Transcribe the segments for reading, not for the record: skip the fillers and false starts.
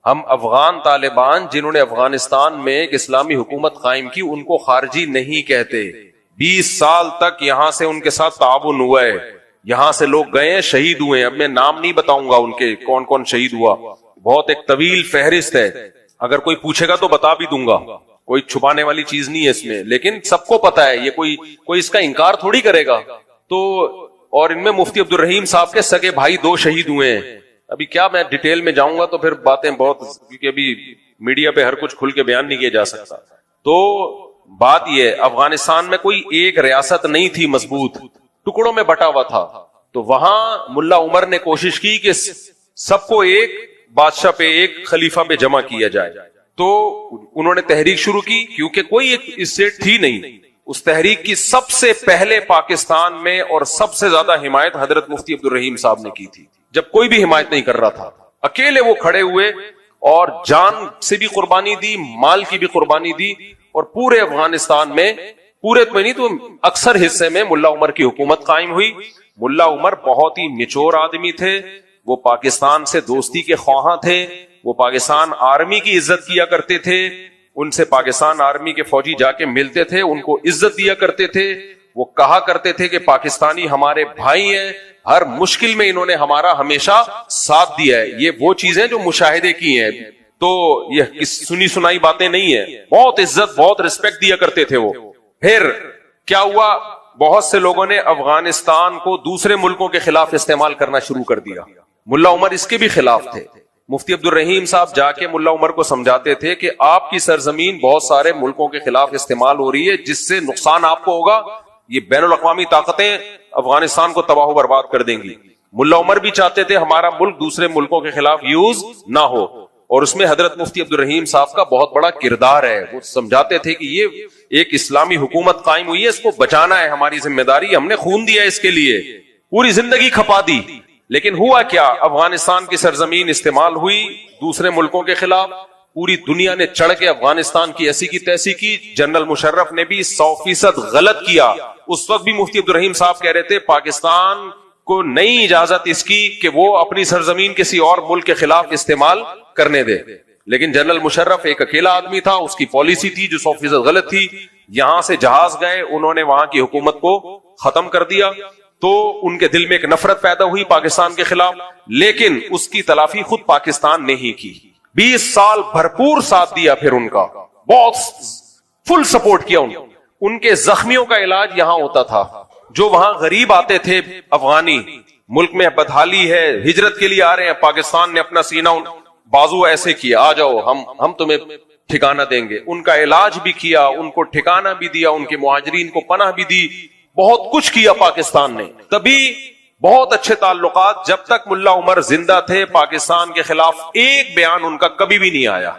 ہم افغان طالبان جنہوں نے افغانستان میں ایک اسلامی حکومت قائم کی ان کو خارجی نہیں کہتے. 20 سال تک یہاں سے ان کے ساتھ تعاون ہوا ہے, یہاں سے لوگ گئے ہیں, شہید ہوئے ہیں. اب میں نام نہیں بتاؤں گا ان کے کون کون شہید ہوا, بہت ایک طویل فہرست ہے, اگر کوئی پوچھے گا تو بتا بھی دوں گا, کوئی چھپانے والی چیز نہیں ہے اس میں, لیکن سب کو پتا ہے, یہ کوئی اس کا انکار تھوڑی کرے گا. تو اور ان میں مفتی عبد الرحیم صاحب کے سگے بھائی 2 شہید ہوئے ہیں. ابھی کیا میں ڈیٹیل میں جاؤں گا تو پھر باتیں بہت, کیونکہ ابھی میڈیا پہ ہر کچھ کھل کے بیان نہیں کیا جا سکتا. تو بات یہ, افغانستان میں کوئی ایک ریاست نہیں تھی مضبوط, ٹکڑوں میں بٹا ہوا تھا. تو وہاں ملا عمر نے کوشش کی کہ سب کو ایک بادشاہ پہ, ایک خلیفہ پہ جمع کیا جائے. تو انہوں نے تحریک شروع کی, کیونکہ کوئی ایک اسٹیٹ تھی نہیں. اس تحریک کی سب سے پہلے پاکستان میں اور سب سے زیادہ حمایت حضرت مفتی عبد الرحیم صاحب نے کی تھی, جب کوئی بھی حمایت نہیں کر رہا تھا. اکیلے وہ کھڑے ہوئے اور جان سے بھی قربانی دی, مال کی بھی قربانی دی, اور پورے افغانستان میں, پورے تو نہیں تو اکثر حصے میں ملا عمر کی حکومت قائم ہوئی. ملا عمر بہت ہی نچور آدمی تھے, وہ پاکستان سے دوستی کے خواہاں تھے, وہ پاکستان آرمی کی عزت کیا کرتے تھے, ان سے پاکستان آرمی کے فوجی جا کے ملتے تھے, ان کو عزت دیا کرتے تھے. وہ کہا کرتے تھے کہ پاکستانی ہمارے بھائی ہیں, ہر مشکل میں انہوں نے ہمارا ہمیشہ ساتھ دیا ہے. یہ وہ چیزیں جو مشاہدے کی ہیں, تو یہ سنی سنائی باتیں نہیں ہیں. بہت عزت, بہت رسپیکٹ دیا کرتے تھے وہ. پھر کیا ہوا, بہت سے لوگوں نے افغانستان کو دوسرے ملکوں کے خلاف استعمال کرنا شروع کر دیا. ملا عمر اس کے بھی خلاف تھے. مفتی عبد الرحیم صاحب جا کے ملا عمر کو سمجھاتے تھے کہ آپ کی سرزمین بہت سارے ملکوں کے خلاف استعمال ہو رہی ہے, جس سے نقصان آپ کو ہوگا. یہ بین الاقوامی طاقتیں افغانستان کو تباہ و برباد کر دیں گی. ملا عمر بھی چاہتے تھے ہمارا ملک دوسرے ملکوں کے خلاف یوز نہ ہو, اور اس میں حضرت مفتی عبد الرحیم صاحب کا بہت بڑا کردار ہے. وہ سمجھاتے تھے کہ یہ ایک اسلامی حکومت قائم ہوئی ہے, اس کو بچانا ہے ہماری ذمہ داری, ہم نے خون دیا اس کے لیے, پوری زندگی کھپا دی. لیکن ہوا کیا, افغانستان کی سرزمین استعمال ہوئی دوسرے ملکوں کے خلاف. پوری دنیا نے چڑھ کے افغانستان کی ایسی کی تیسی کی. جنرل مشرف نے بھی 100% غلط کیا. اس وقت بھی مفتی عبد الرحیم صاحب کہہ رہے تھے پاکستان کو نہیں اجازت اس کی کہ وہ اپنی سرزمین کسی اور ملک کے خلاف استعمال کرنے دے. لیکن جنرل مشرف ایک اکیلا آدمی تھا, اس کی پالیسی تھی جو 100% غلط تھی. یہاں سے جہاز گئے, انہوں نے وہاں کی حکومت کو ختم کر دیا. تو ان کے دل میں ایک نفرت پیدا ہوئی پاکستان کے خلاف, لیکن اس کی تلافی خود پاکستان نے ہی کی. 20 سال بھرپور ساتھ دیا, پھر ان کا بہت فل سپورٹ کیا. ان کے زخمیوں کا علاج یہاں ہوتا تھا. جو وہاں غریب آتے تھے افغانی, ملک میں بدحالی ہے, ہجرت کے لیے آ رہے ہیں, پاکستان نے اپنا سینہ بازو ایسے کیا, آ جاؤ ہم تمہیں ٹھکانہ دیں گے. ان کا علاج بھی کیا, ان کو ٹھکانہ بھی دیا, ان کے مہاجرین کو پناہ بھی دی, بہت کچھ کیا پاکستان نے. تبھی بہت اچھے تعلقات. جب تک ملا عمر زندہ تھے پاکستان کے خلاف ایک بیان ان کا کبھی بھی نہیں آیا,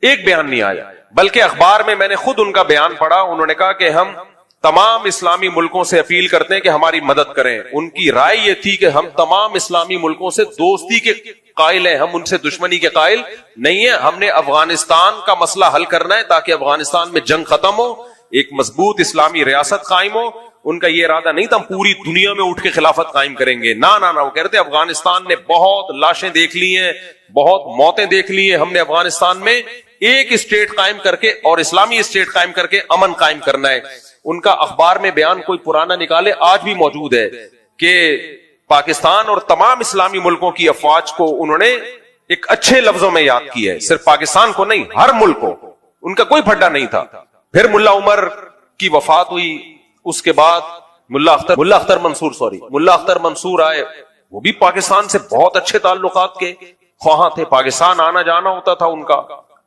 ایک بیان نہیں آیا. بلکہ اخبار میں نے خود ان کا بیان پڑھا, انہوں نے کہا کہ ہم تمام اسلامی ملکوں سے اپیل کرتے ہیں کہ ہماری مدد کریں. ان کی رائے یہ تھی کہ ہم تمام اسلامی ملکوں سے دوستی کے قائل ہیں, ہم ان سے دشمنی کے قائل نہیں ہیں. ہم نے افغانستان کا مسئلہ حل کرنا ہے تاکہ افغانستان میں جنگ ختم ہو, ایک مضبوط اسلامی ریاست قائم ہو. ان کا یہ ارادہ نہیں تھا ہم پوری دنیا میں اٹھ کے خلافت قائم کریں گے, نہ نہ. وہ کہتے افغانستان نے بہت لاشیں دیکھ لی ہیں, بہت موتیں دیکھ لی ہیں, ہم نے افغانستان میں ایک اسٹیٹ قائم کر کے اور اسلامی اسٹیٹ قائم کر کے امن قائم کرنا ہے. ان کا اخبار میں بیان کوئی پرانا نکالے, آج بھی موجود ہے, کہ پاکستان اور تمام اسلامی ملکوں کی افواج کو انہوں نے ایک اچھے لفظوں میں یاد کیا ہے, صرف پاکستان کو نہیں, ہر ملک کو. ان کا کوئی پھڈا نہیں تھا. پھر ملا عمر کی وفات ہوئی, اس کے بعد ملا اختر منصور آئے. وہ بھی پاکستان سے بہت اچھے تعلقات کے خواہاں تھے, پاکستان آنا جانا ہوتا تھا ان کا.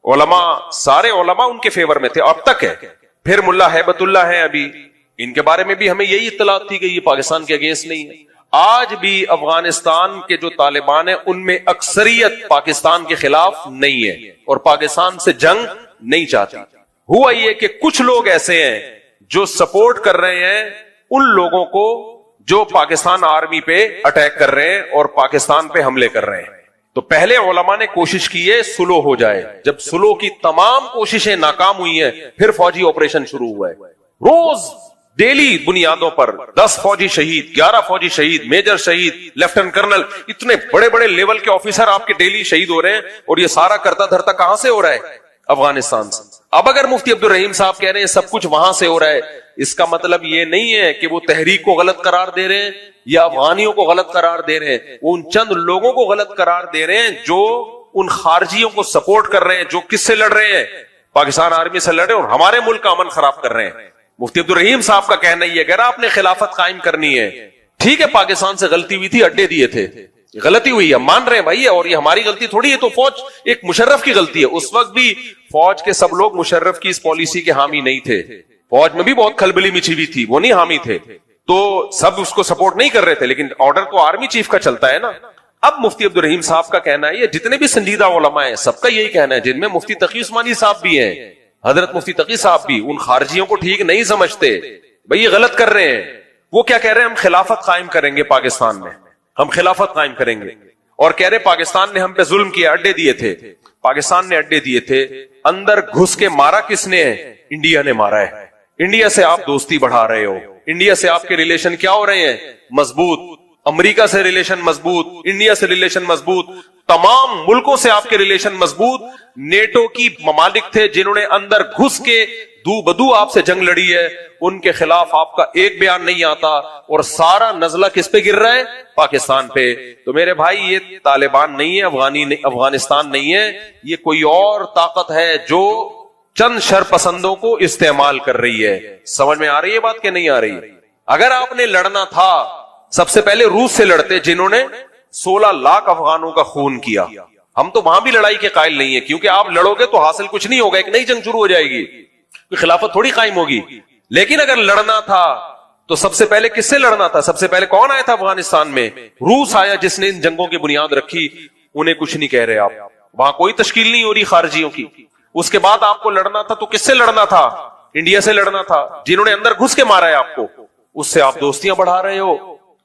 علماء, سارے علماء ان کے فیور میں تھے, اب تک ہے. پھر ملا ہیبت اللہ ہے, ابھی ان کے بارے میں بھی ہمیں یہی اطلاعات تھی کہ یہ پاکستان کے اگینسٹ نہیں ہے. آج بھی افغانستان کے جو طالبان ہیں ان میں اکثریت پاکستان کے خلاف نہیں ہے اور پاکستان سے جنگ نہیں چاہتی. ہوا یہ کہ کچھ لوگ ایسے ہیں جو سپورٹ کر رہے ہیں ان لوگوں کو جو پاکستان آرمی پہ اٹیک کر رہے ہیں اور پاکستان پہ حملے کر رہے ہیں. تو پہلے علماء نے کوشش کی ہے سلو ہو جائے. جب سلو کی تمام کوششیں ناکام ہوئی ہیں پھر فوجی آپریشن شروع ہوا ہے. روز ڈیلی بنیادوں پر 10 فوجی شہید، 11 فوجی شہید، میجر شہید، لیفٹنٹ کرنل، اتنے بڑے بڑے لیول کے آفیسر آپ کے ڈیلی شہید ہو رہے ہیں، اور یہ سارا کرتا دھرتا کہاں سے ہو رہا ہے؟ افغانستان سے۔ اب اگر مفتی عبدالرحیم صاحب کہہ رہے ہیں سب کچھ وہاں سے ہو رہا ہے، اس کا مطلب یہ نہیں ہے کہ وہ تحریک کو غلط قرار دے رہے ہیں یا افغانیوں کو غلط قرار دے رہے ہیں، وہ ان چند لوگوں کو غلط قرار دے رہے ہیں جو ان خارجیوں کو سپورٹ کر رہے ہیں، جو کس سے لڑ رہے ہیں؟ پاکستان آرمی سے لڑ رہے ہیں اور ہمارے ملک کا امن خراب کر رہے ہیں۔ مفتی عبدالرحیم صاحب کا کہنا یہ ہے کہ اگر آپ نے خلافت قائم کرنی ہے، ٹھیک ہے پاکستان سے غلطی ہوئی تھی، اڈے دیے تھے، غلطی ہوئی ہے، مان رہے ہیں بھائی، اور یہ ہماری غلطی تھوڑی ہے، تو فوج ایک مشرف کی غلطی ہے۔ اس وقت بھی فوج کے سب لوگ مشرف کی اس پالیسی کے حامی نہیں تھے، فوج میں بھی بہت کھلبلی مچی ہوئی تھی، وہ نہیں حامی تھے، تو سب اس کو سپورٹ نہیں کر رہے تھے، لیکن آرڈر تو آرمی چیف کا چلتا ہے نا۔ اب مفتی عبدالرحیم صاحب کا کہنا ہے، یہ جتنے بھی سنجیدہ علماء ہیں سب کا یہی کہنا ہے، جن میں مفتی تقی عثمانی صاحب بھی ہیں، حضرت مفتی تقی صاحب بھی ان خارجیوں کو ٹھیک نہیں سمجھتے، بھئی یہ غلط کر رہے ہیں۔ وہ کیا کہہ رہے ہیں؟ ہم خلافت قائم کریں گے پاکستان میں، ہم خلافت قائم کریں گے، اور کہہ رہے پاکستان نے ہم پہ ظلم کیا، اڈے دیے تھے، پاکستان نے اڈے دیے تھے، اندر گھس کے مارا کس نے ہے؟ انڈیا نے مارا ہے۔ انڈیا سے آپ دوستی بڑھا رہے ہو، انڈیا سے آپ کے ریلیشن کیا ہو رہے ہیں؟ مضبوط، امریکہ سے ریلیشن مضبوط، انڈیا سے ریلیشن مضبوط، تمام ملکوں سے آپ کے ریلیشن مضبوط۔ نیٹو کی ممالک تھے جنہوں نے اندر گھس کے دو بدو آپ سے جنگ لڑی ہے، ان کے خلاف آپ کا ایک بیان نہیں آتا، اور سارا نزلہ کس پہ گر رہا ہے؟ پاکستان پہ۔ تو میرے بھائی یہ طالبان نہیں ہے، افغانستان نہیں ہے، یہ کوئی اور طاقت ہے جو چند شرپسندوں کو استعمال کر رہی ہے۔ سمجھ میں آ رہی ہے بات کہ نہیں آ رہی؟ اگر آپ نے لڑنا تھا سب سے پہلے روس سے لڑتے، جنہوں نے 16 لاکھ افغانوں کا خون کیا۔ ہم تو وہاں بھی لڑائی کے قائل نہیں ہے، کیونکہ آپ لڑو گے تو حاصل کچھ نہیں ہوگا، ایک نئی جنگ شروع ہو جائے گی، کوئی خلافت تھوڑی قائم ہوگی۔ لیکن اگر لڑنا تھا تو سب سے پہلے کس سے لڑنا تھا؟ سب سے پہلے کون آیا تھا افغانستان میں؟ روس آیا، جس نے ان جنگوں کی بنیاد رکھی۔ انہیں کچھ نہیں کہہ رہے آپ، وہاں کوئی تشکیل نہیں ہو رہی خارجیوں کی۔ اس کے بعد آپ کو لڑنا تھا تو کس سے لڑنا تھا؟ انڈیا سے لڑنا تھا، جنہوں نے اندر گھس کے مارا ہے آپ کو، اس سے آپ دوستیاں بڑھا رہے ہو،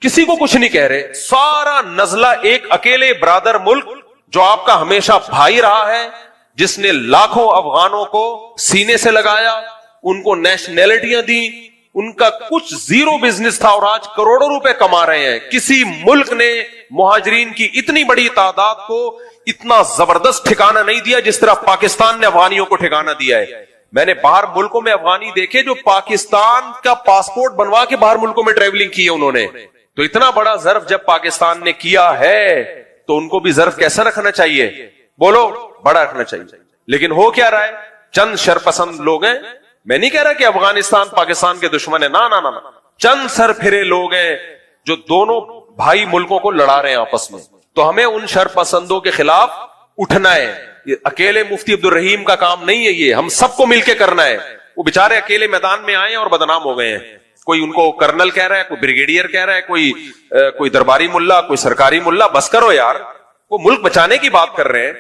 کسی کو کچھ نہیں کہہ رہے۔ سارا نزلہ ایک اکیلے برادر ملک جو آپ کا ہمیشہ بھائی رہا ہے، جس نے لاکھوں افغانوں کو سینے سے لگایا، ان کو نیشنلٹیاں دی، ان کا کچھ زیرو بزنس تھا اور آج کروڑوں روپے کما رہے ہیں۔ کسی ملک نے مہاجرین کی اتنی بڑی تعداد کو اتنا زبردست ٹھکانہ نہیں دیا جس طرح پاکستان نے افغانیوں کو ٹھکانہ دیا ہے۔ میں نے باہر ملکوں میں افغانی دیکھے جو پاکستان کا پاسپورٹ بنوا کے باہر ملکوں میں ٹریولنگ کی ہے انہوں نے۔ تو اتنا بڑا ظرف جب پاکستان نے کیا ہے تو ان کو بھی ظرف کیسا رکھنا چاہیے؟ بولو، بڑا رکھنا چاہیے۔ لیکن ہو کیا رہا ہے؟ چند شرپسند لوگ ہیں، میں نہیں کہہ رہا کہ افغانستان پاکستان کے دشمن ہے، نا، چند سر پھرے لوگ ہیں جو دونوں بھائی ملکوں کو لڑا رہے ہیں آپس میں۔ تو ہمیں ان شرپسندوں کے خلاف اٹھنا ہے، یہ اکیلے مفتی عبدالرحیم کا کام نہیں ہے، یہ ہم سب کو مل کے کرنا ہے۔ وہ بےچارے اکیلے میدان میں آئے ہیں اور بدنام ہو گئے ہیں، کوئی ان کو کرنل کہہ رہا ہے، کوئی بریگیڈیئر کہہ رہا ہے، کوئی درباری ملا، کوئی سرکاری ملا۔ بس کرو یار، وہ ملک بچانے کی بات کر رہے ہیں،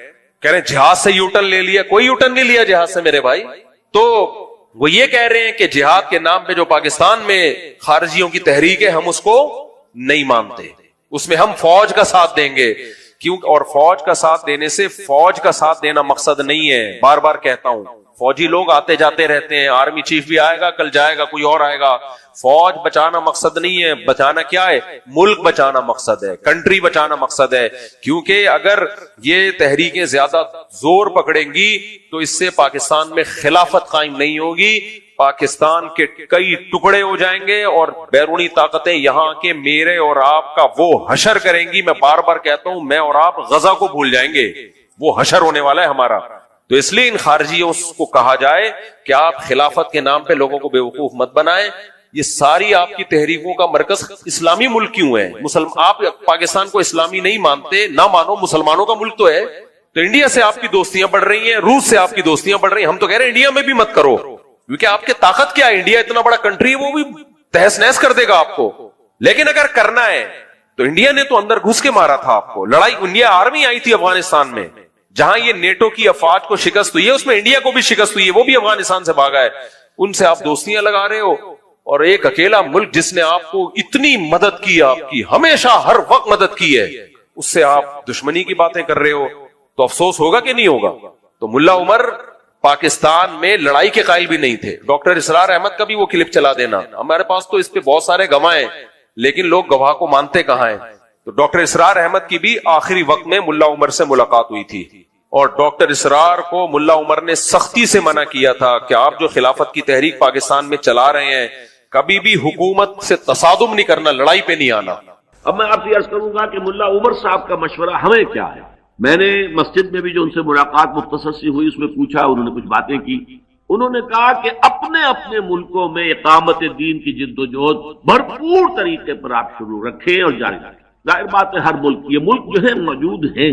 کہہ رہے ہیں جہاد سے یوٹن لے لیا، کوئی یوٹن نہیں لیا جہاد سے میرے بھائی۔ تو وہ یہ کہہ رہے ہیں کہ جہاد کے نام پہ جو پاکستان میں خارجیوں کی تحریک ہے ہم اس کو نہیں مانتے، اس میں ہم فوج کا ساتھ دیں گے، کیوں؟ اور فوج کا ساتھ دینے سے فوج کا ساتھ دینا مقصد نہیں ہے، بار بار کہتا ہوں، فوجی لوگ آتے جاتے رہتے ہیں، آرمی چیف بھی آئے گا، کل جائے گا، کوئی اور آئے گا۔ فوج بچانا مقصد نہیں ہے، بچانا کیا ہے؟ ملک بچانا مقصد ہے، کنٹری بچانا مقصد ہے۔ کیونکہ اگر یہ تحریکیں زیادہ زور پکڑیں گی تو اس سے پاکستان میں خلافت قائم نہیں ہوگی، پاکستان کے کئی ٹکڑے ہو جائیں گے، اور بیرونی طاقتیں یہاں کے میرے اور آپ کا وہ حشر کریں گی۔ میں بار بار کہتا ہوں، میں اور آپ غزہ کو بھول جائیں گے، وہ حشر ہونے والا ہے ہمارا۔ تو اس لیے ان خارجیوں کو کہا جائے کہ آپ خلافت کے نام پہ لوگوں کو بیوقوف مت بنائیں۔ یہ ساری آپ کی تحریکوں کا مرکز اسلامی ملک کیوں ہے؟ آپ پاکستان کو اسلامی نہیں مانتے، نہ مانو، مسلمانوں کا ملک تو ہے۔ تو انڈیا سے آپ کی دوستیاں بڑھ رہی ہیں، روس سے آپ کی دوستیاں بڑھ رہی ہیں، ہم تو کہہ رہے ہیں انڈیا میں بھی مت کرو، کیونکہ آپ کے طاقت کیا ہے؟ انڈیا اتنا بڑا کنٹری ہے، وہ بھی تہس نہس کر دے گا آپ کو۔ لیکن اگر کرنا ہے تو انڈیا نے تو اندر گھس کے مارا تھا آپ کو، لڑائی انڈیا آرمی آئی تھی افغانستان میں، جہاں یہ نیٹو کی افواج کو شکست ہوئی ہے اس میں انڈیا کو بھی شکست ہوئی ہے، وہ بھی افغانستان سے بھاگا ہے۔ ان سے آپ دوستیاں لگا رہے ہو، اور ایک اکیلا ملک جس نے آپ کو اتنی مدد کی، آپ کی ہمیشہ ہر وقت مدد کی ہے، اس سے آپ دشمنی کی باتیں کر رہے ہو، تو افسوس ہوگا کہ نہیں ہوگا؟ تو ملا عمر پاکستان میں لڑائی کے قائل بھی نہیں تھے. ڈاکٹر اسرار احمد کا بھی وہ کلپ چلا دینا, ہمارے پاس تو اس پہ بہت سارے گواہ ہیں لیکن لوگ گواہ کو مانتے کہاں ہیں. تو ڈاکٹر اسرار احمد کی بھی آخری وقت میں ملا عمر سے ملاقات ہوئی تھی اور ڈاکٹر اسرار کو ملا عمر نے سختی سے منع کیا تھا کہ آپ جو خلافت کی تحریک پاکستان میں چلا رہے ہیں کبھی بھی حکومت سے تصادم نہیں کرنا, لڑائی پہ نہیں آنا. اب میں آپ سے عرض کروں گا کہ ملا عمر صاحب کا مشورہ ہمیں کیا ہے. میں نے مسجد میں بھی جو ان سے ملاقات مختصر سی ہوئی اس میں پوچھا, انہوں نے کچھ باتیں کی. انہوں نے کہا کہ اپنے اپنے ملکوں میں اقامت دین کی جد و جہد بھرپور طریقے پر آپ شروع رکھیں اور جاری رکھیں. ظاہر بات ہے ہر ملک, یہ ملک جو ہے موجود ہیں,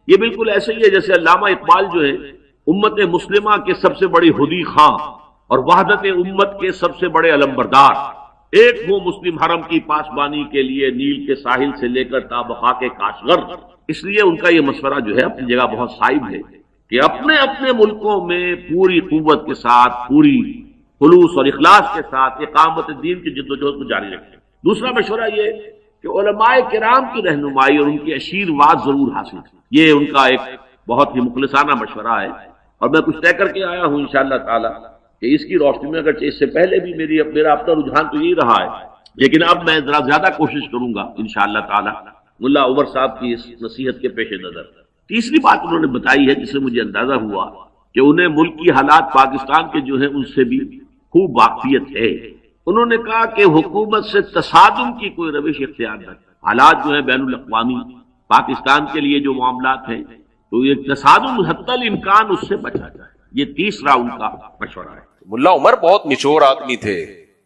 یہ بالکل ایسے ہی ہے جیسے علامہ اقبال جو ہے امت مسلمہ کے سب سے بڑے ہدی خواں اور وحدت امت کے سب سے بڑے علمبردار, ایک وہ مسلم حرم کی پاسبانی کے لیے نیل کے ساحل سے لے کر تا بقا کے کاشغر. اس لیے ان کا یہ مشورہ جو ہے اپنی جگہ بہت صائب ہے کہ اپنے اپنے ملکوں میں پوری قوت کے ساتھ, پوری خلوص اور اخلاص کے ساتھ اقامت دین کی جد و جہد کو جاری رکھیں. دوسرا مشورہ یہ کہ علماء کرام کی رہنمائی اور ان کی آشیرواد ضرور حاصل کریں. یہ ان کا ایک بہت ہی مخلصانہ مشورہ ہے اور میں کچھ طے کر کے آیا ہوں انشاءاللہ تعالی کہ اس کی روشنی میں, اگرچہ اس سے پہلے بھی میرا اپنا رجحان تو یہی رہا ہے, لیکن اب میں ذرا زیادہ کوشش کروں گا انشاءاللہ تعالی ملا عمر صاحب کی اس نصیحت کے پیش نظر. تیسری بات انہوں نے بتائی ہے جس سے مجھے اندازہ ہوا کہ انہیں ملک کی حالات پاکستان کے جو ہیں ان سے بھی خوب واقفیت ہے. انہوں نے کہا کہ حکومت سے تصادم کی کوئی روش اختیار نہ کرے. حالات جو ہیں بین الاقوامی پاکستان کے لیے جو معاملات ہیں تو یہ تصادم حتی الامکان اس سے بچا جائے. یہ تیسرا ان کا مشورہ ہے. ملا عمر بہت نچور آدمی تھے,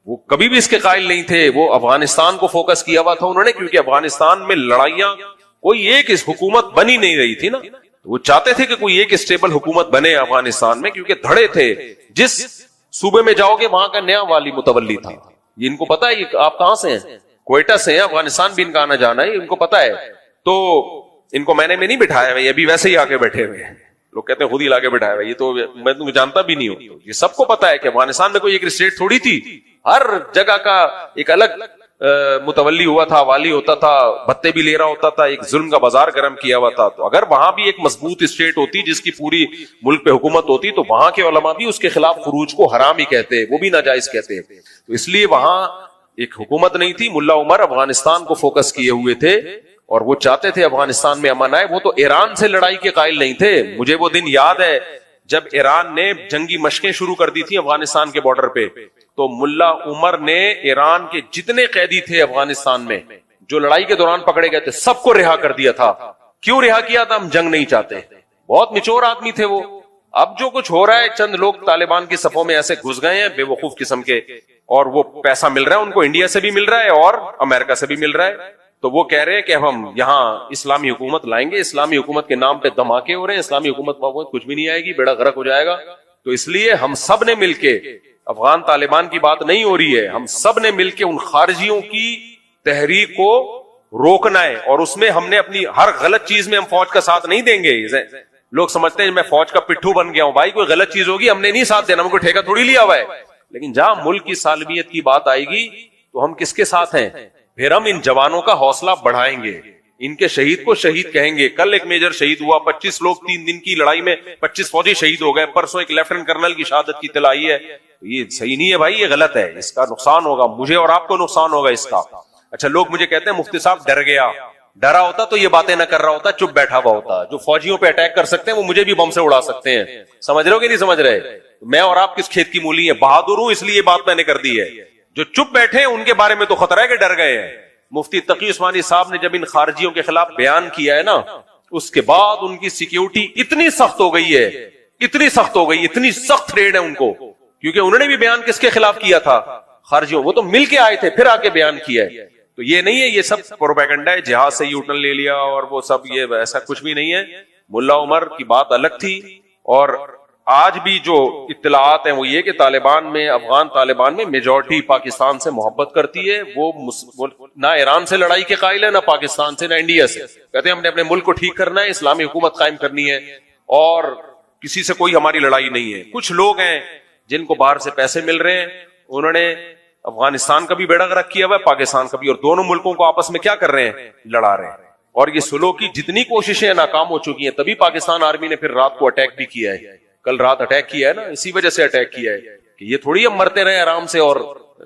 وہ کبھی بھی اس کے قائل نہیں تھے. وہ افغانستان کو فوکس کیا ہوا تھا انہوں نے, کیونکہ افغانستان میں لڑائیاں کوئی ایک اس حکومت بنی نہیں رہی تھی نا. وہ چاہتے تھے کہ کوئی ایک اسٹیبل حکومت بنے افغانستان میں, کیونکہ دھڑے تھے. جس صوبے میں جاؤ گے وہاں کا نیا والی متولی تھا. یہ ان کو پتا ہے آپ کہاں سے ہیں, کوئٹہ سے ہیں, افغانستان بھی ان کا آنا جانا ہے, ان کو پتا ہے. تو ان کو میں نے نہیں بٹھایا ہے, یہ ابھی ویسے ہی آگے بیٹھے ہوئے ہیں. لوگ کہتے ہیں خود ہی لاگے بٹھایا ہوا, یہ تو میں تمہیں جانتا بھی نہیں ہوں. یہ سب کو پتا ہے کہ افغانستان میں کوئی ایک اسٹیٹ تھوڑی تھی, ہر جگہ کا ایک الگ متولی ہوا تھا, والی ہوتا تھا, بھتے بھی لے رہا ہوتا تھا, ایک ظلم کا بازار گرم کیا ہوا تھا. تو اگر وہاں بھی ایک مضبوط اسٹیٹ ہوتی جس کی پوری ملک پہ حکومت ہوتی تو وہاں کے علماء بھی اس کے خلاف خروج کو حرام ہی کہتے, وہ بھی ناجائز کہتے. تو اس لیے وہاں ایک حکومت نہیں تھی. ملا عمر افغانستان کو فوکس کیے ہوئے تھے اور وہ چاہتے تھے افغانستان میں امن آئے. وہ تو ایران سے لڑائی کے قائل نہیں تھے. مجھے وہ دن یاد ہے جب ایران نے جنگی مشقیں شروع کر دی تھی افغانستان کے بارڈر پہ, تو ملا عمر نے ایران کے جتنے قیدی تھے افغانستان میں جو لڑائی کے دوران پکڑے گئے تھے سب کو رہا کر دیا تھا. کیوں رہا کیا تھا؟ ہم جنگ نہیں چاہتے. بہت نچور آدمی تھے وہ. اب جو کچھ ہو رہا ہے, چند لوگ طالبان کی صفوں میں ایسے گھس گئے ہیں بے وقوف قسم کے, اور وہ پیسہ مل رہا ہے ان کو, انڈیا سے بھی مل رہا ہے اور امریکہ سے بھی مل رہا ہے. تو وہ کہہ رہے ہیں کہ ہم یہاں اسلامی حکومت لائیں گے, اسلامی حکومت کے نام پہ دھماکے ہو رہے ہیں, اسلامی حکومت کچھ بھی نہیں آئے گی, بیڑا غرق ہو جائے گا. تو اس لیے ہم سب نے مل کے, افغان طالبان کی بات نہیں ہو رہی ہے, ہم سب نے مل کے ان خارجیوں کی تحریک کو روکنا ہے. اور اس میں ہم نے اپنی ہر غلط چیز میں ہم فوج کا ساتھ نہیں دیں گے. لوگ سمجھتے ہیں میں فوج کا پٹھو بن گیا ہوں. بھائی کوئی غلط چیز ہوگی ہم نے نہیں ساتھ دینا, ہم کو ٹھیکہ تھوڑی لیا ہوا ہے. لیکن جہاں ملک کی سالمیت کی بات آئے گی تو ہم کس کے ساتھ ہیں؟ پھر ہم ان جوانوں کا حوصلہ بڑھائیں گے, ان کے شہید کو شہید کہیں گے. کل ایک میجر شہید ہوا, 25 لوگ 3 دن کی لڑائی میں 25 فوجی شہید ہو گئے. پرسوں ایک لیفٹیننٹ کرنل کی شہادت کی اطلاع آئی ہے. یہ صحیح نہیں ہے بھائی, یہ غلط ہے, اس کا نقصان ہوگا, مجھے اور آپ کو نقصان ہوگا اس کا. اچھا لوگ مجھے کہتے ہیں مفتی صاحب ڈر گیا, ڈرا ہوتا تو یہ باتیں نہ کر رہا ہوتا, چپ بیٹھا ہوا ہوتا. جو فوجیوں پہ اٹیک کر سکتے ہیں وہ مجھے بھی بم سے اڑا سکتے ہیں. سمجھ رہے ہو کہ نہیں سمجھ رہے؟ میں اور آپ کس کھیت کی مولی ہیں, بہادر ہوں اس لیے یہ بات میں نے کر دی ہے. جو چپ بیٹھے ہیں ان کے بارے میں تو خطرہ ہے کہ ڈر گئے ہیں. مفتی تقی عثمانی صاحب نے جب ان خارجیوں کے خلاف بیان کیا ہے نا, اس کے بعد ان کی سیکیورٹی اتنی سخت ہو گئی ہے, اتنی سخت ہو گئی, اتنی سخت ریڈ ہے ان کو, کیونکہ انہوں نے بھی بیان کس کے خلاف کیا تھا؟ خارجیوں. وہ تو مل کے آئے تھے پھر آ کے بیان کیا ہے. تو یہ نہیں ہے یہ سب پروپیگنڈا ہے, جہاز سے یو ٹرن لے لیا اور وہ سب, یہ ایسا کچھ بھی نہیں ہے. ملا عمر کی بات الگ تھی. اور آج بھی جو اطلاعات ہیں وہ یہ کہ طالبان میں, افغان طالبان میں میجورٹی پاکستان سے محبت کرتی ہے. وہ نہ ایران سے لڑائی کے قائل ہے, نہ پاکستان سے, نہ انڈیا سے. کہتے ہیں ہم نے اپنے ملک کو ٹھیک کرنا ہے, اسلامی حکومت قائم کرنی ہے, اور کسی سے کوئی ہماری لڑائی نہیں ہے. کچھ لوگ ہیں جن کو باہر سے پیسے مل رہے ہیں, انہوں نے افغانستان کا بھی بیڑا غرق کیا ہوا ہے, پاکستان کا بھی, اور دونوں ملکوں کو آپس میں کیا کر رہے ہیں؟ لڑا رہے ہیں. اور یہ سلو کی جتنی کوششیں ناکام ہو چکی ہیں, تبھی پاکستان آرمی نے پھر رات کو اٹیک بھی کیا ہے. کل رات اٹیک کیا ہے نا، اسی وجہ سے اٹیک کیا ہے کہ یہ تھوڑی ہم مرتے رہے آرام سے اور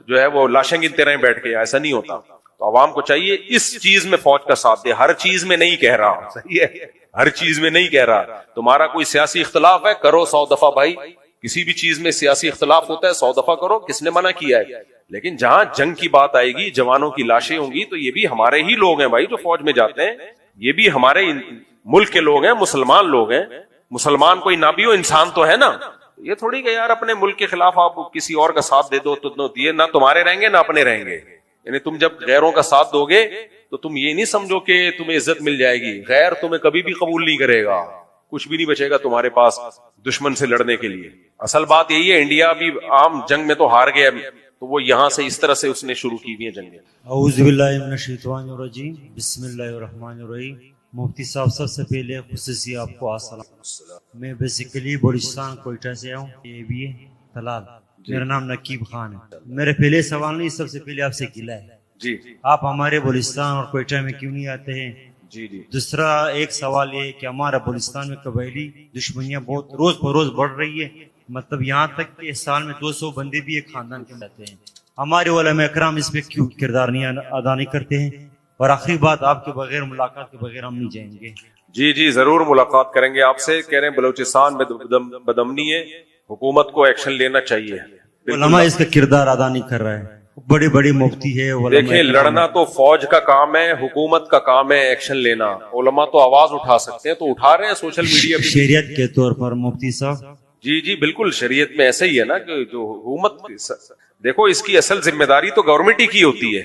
جو ہے وہ لاشیں گنتے رہے بیٹھ کے، ایسا نہیں ہوتا. تو عوام کو چاہیے اس چیز میں فوج کا ساتھ دے. ہر چیز میں نہیں کہہ رہا، صحیح ہے، ہر چیز میں نہیں کہہ رہا. تمہارا کوئی سیاسی اختلاف ہے، کرو 100 دفعہ بھائی. کسی بھی چیز میں سیاسی اختلاف ہوتا ہے 100 دفعہ کرو، کس نے منع کیا ہے؟ لیکن جہاں جنگ کی بات آئے گی، جوانوں کی لاشیں ہوں گی، تو یہ بھی ہمارے ہی لوگ ہیں بھائی جو فوج میں جاتے ہیں. یہ بھی ہمارے ملک کے لوگ ہیں، مسلمان لوگ ہیں. مسلمان کوئی نہ بھی ہو، انسان تو ہے نا. یہ تھوڑی کہ یار اپنے ملک کے خلاف آپ کسی اور کا ساتھ دے دو تو یہ نہ تمہارے رہیں گے نہ اپنے رہیں گے. یعنی تم جب غیروں کا ساتھ دو گے تو تم یہ نہیں سمجھو کہ تمہیں عزت مل جائے گی. غیر تمہیں کبھی بھی قبول نہیں کرے گا، کچھ بھی نہیں بچے گا تمہارے پاس دشمن سے لڑنے کے لیے. اصل بات یہی ہے، انڈیا بھی عام جنگ میں تو ہار گیا، تو وہ یہاں سے اس طرح سے اس نے شروع کی ہوئی ہیں جنگیں. اعوذ باللہ من الشیطان الرجیم، بسم اللہ الرحمن الرحیم. مفتی صاحب سب سے پہلے خصوصی آپ کو السلام. میں بیسیکلی بلوچستان کوئٹہ سے ہوں، یہ بھی ہے طلال. میرا نام نقیب خان ہے. میرے پہلے سوال نہیں، سب سے پہلے آپ سے قلعہ ہے جی. آپ ہمارے بلوچستان اور کوئٹہ میں کیوں نہیں آتے ہیں؟ جی جی. دوسرا ایک سوال یہ ہے کہ ہمارا بلوچستان میں قبائلی دشمنیاں بہت روز بروز بڑھ رہی ہے، مطلب یہاں تک کہ سال میں 200 بندے بھی ایک خاندان کے رہتے ہیں. ہمارے علماء اکرام اس پہ کیوں کردار نہیں ادا نہیں کرتے ہیں؟ اور آخری بات، آپ کے بغیر ملاقات کے بغیر ہم نہیں جائیں گے. جی جی ضرور ملاقات کریں گے آپ سے. کہہ رہے ہیں بلوچستان میں بدامنی ہے، حکومت کو ایکشن لینا چاہیے. علماء اس کا کردار ادا نہیں کر رہا ہے. بڑے بڑی مفتی ہے. دیکھیں لڑنا تو فوج کا کام ہے، حکومت کا کام ہے ایکشن لینا. علماء تو آواز اٹھا سکتے ہیں، تو اٹھا رہے ہیں سوشل میڈیا پہ. شریعت کے طور پر مفتی صاحب جی جی بالکل، شریعت میں ایسا ہی ہے نا کہ جو حکومت، دیکھو اس کی اصل ذمہ داری تو گورنمنٹ ہی کی ہوتی ہے.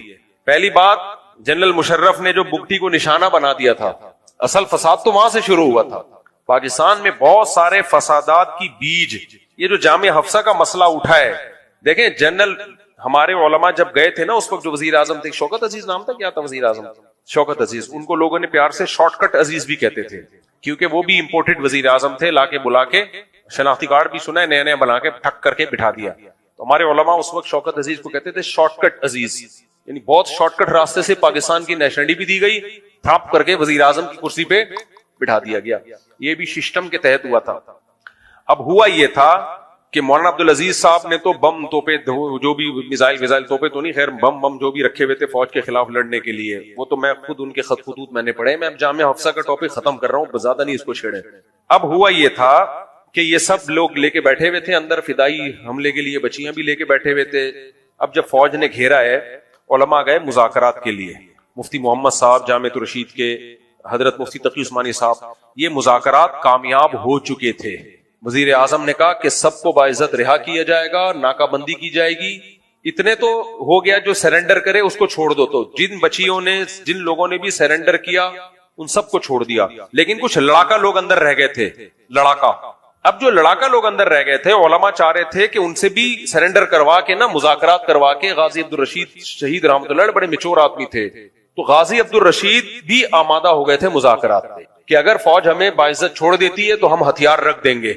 پہلی بات، جنرل مشرف نے جو بگٹی کو نشانہ بنا دیا تھا، اصل فساد تو وہاں سے شروع ہوا تھا. پاکستان میں بہت سارے فسادات کی بیج، یہ جو جامعہ حفصہ کا مسئلہ اٹھا ہے، دیکھیں جنرل ہمارے علماء جب گئے تھے نا، اس وقت جو وزیر اعظم تھے، شوکت عزیز نام تھا، کیا تھا وزیر اعظم؟ شوکت عزیز. ان کو لوگوں نے پیار سے شارٹ کٹ عزیز بھی کہتے تھے، کیونکہ وہ بھی امپورٹڈ وزیر اعظم تھے. لا کے بلا کے شناختی کارڈ بھی سنا ہے، نئے نئے بنا کے ٹھک کر کے بٹھا دیا. تو ہمارے علماء اس وقت شوکت عزیز کو کہتے تھے شارٹ کٹ عزیز، یعنی بہت شارٹ کٹ راستے سے پاکستان کی نیشنلٹی بھی دی گئی، تھاپ کر کے وزیر اعظم کی کرسی پہ بٹھا دیا گیا. یہ بھی سسٹم کے تحت ہوا تھا. اب ہوا یہ تھا کہ مولانا عبدالعزیز صاحب نے تو بم توپے، جو بھی میزائل توپے تو نہیں، خیر بم جو بھی رکھے ہوئے تھے فوج کے خلاف لڑنے کے لیے، وہ تو میں خود ان کے خط خطوط میں نے پڑھے. میں اب جامعہ حفصہ کا ٹاپک ختم کر رہا ہوں، زیادہ نہیں اس کو چھیڑے. اب ہوا یہ تھا کہ یہ سب لوگ لے کے بیٹھے ہوئے تھے اندر، فدائی حملے کے لیے بچیاں بھی لے کے بیٹھے ہوئے تھے. اب جب فوج نے گھیرا ہے، علماء گئے مذاکرات کے لیے. مفتی محمد صاحب جامعۃ الرشید کے، حضرت مفتی تقی عثمانی صاحب، یہ مذاکرات کامیاب ہو چکے تھے. وزیر اعظم نے کہا کہ سب کو باعزت رہا کیا جائے گا، ناکہ بندی کی جائے گی. اتنے تو ہو گیا، جو سرنڈر کرے اس کو چھوڑ دو. تو جن بچیوں نے، جن لوگوں نے بھی سرنڈر کیا، ان سب کو چھوڑ دیا. لیکن کچھ لڑاکا لوگ اندر رہ گئے تھے، لڑاکا. اب جو لڑاکا لوگ اندر رہ گئے تھے، علماء چاہ رہے تھے کہ ان سے بھی سرنڈر کروا کے نا، مذاکرات کروا کے. غازی عبدالرشید شہید رحمۃ اللہ بڑے میچور آدمی تھے، تو غازی عبدالرشید بھی آمادہ ہو گئے تھے مذاکرات پہ کہ اگر فوج ہمیں باعزت چھوڑ دیتی ہے تو ہم ہتھیار رکھ دیں گے.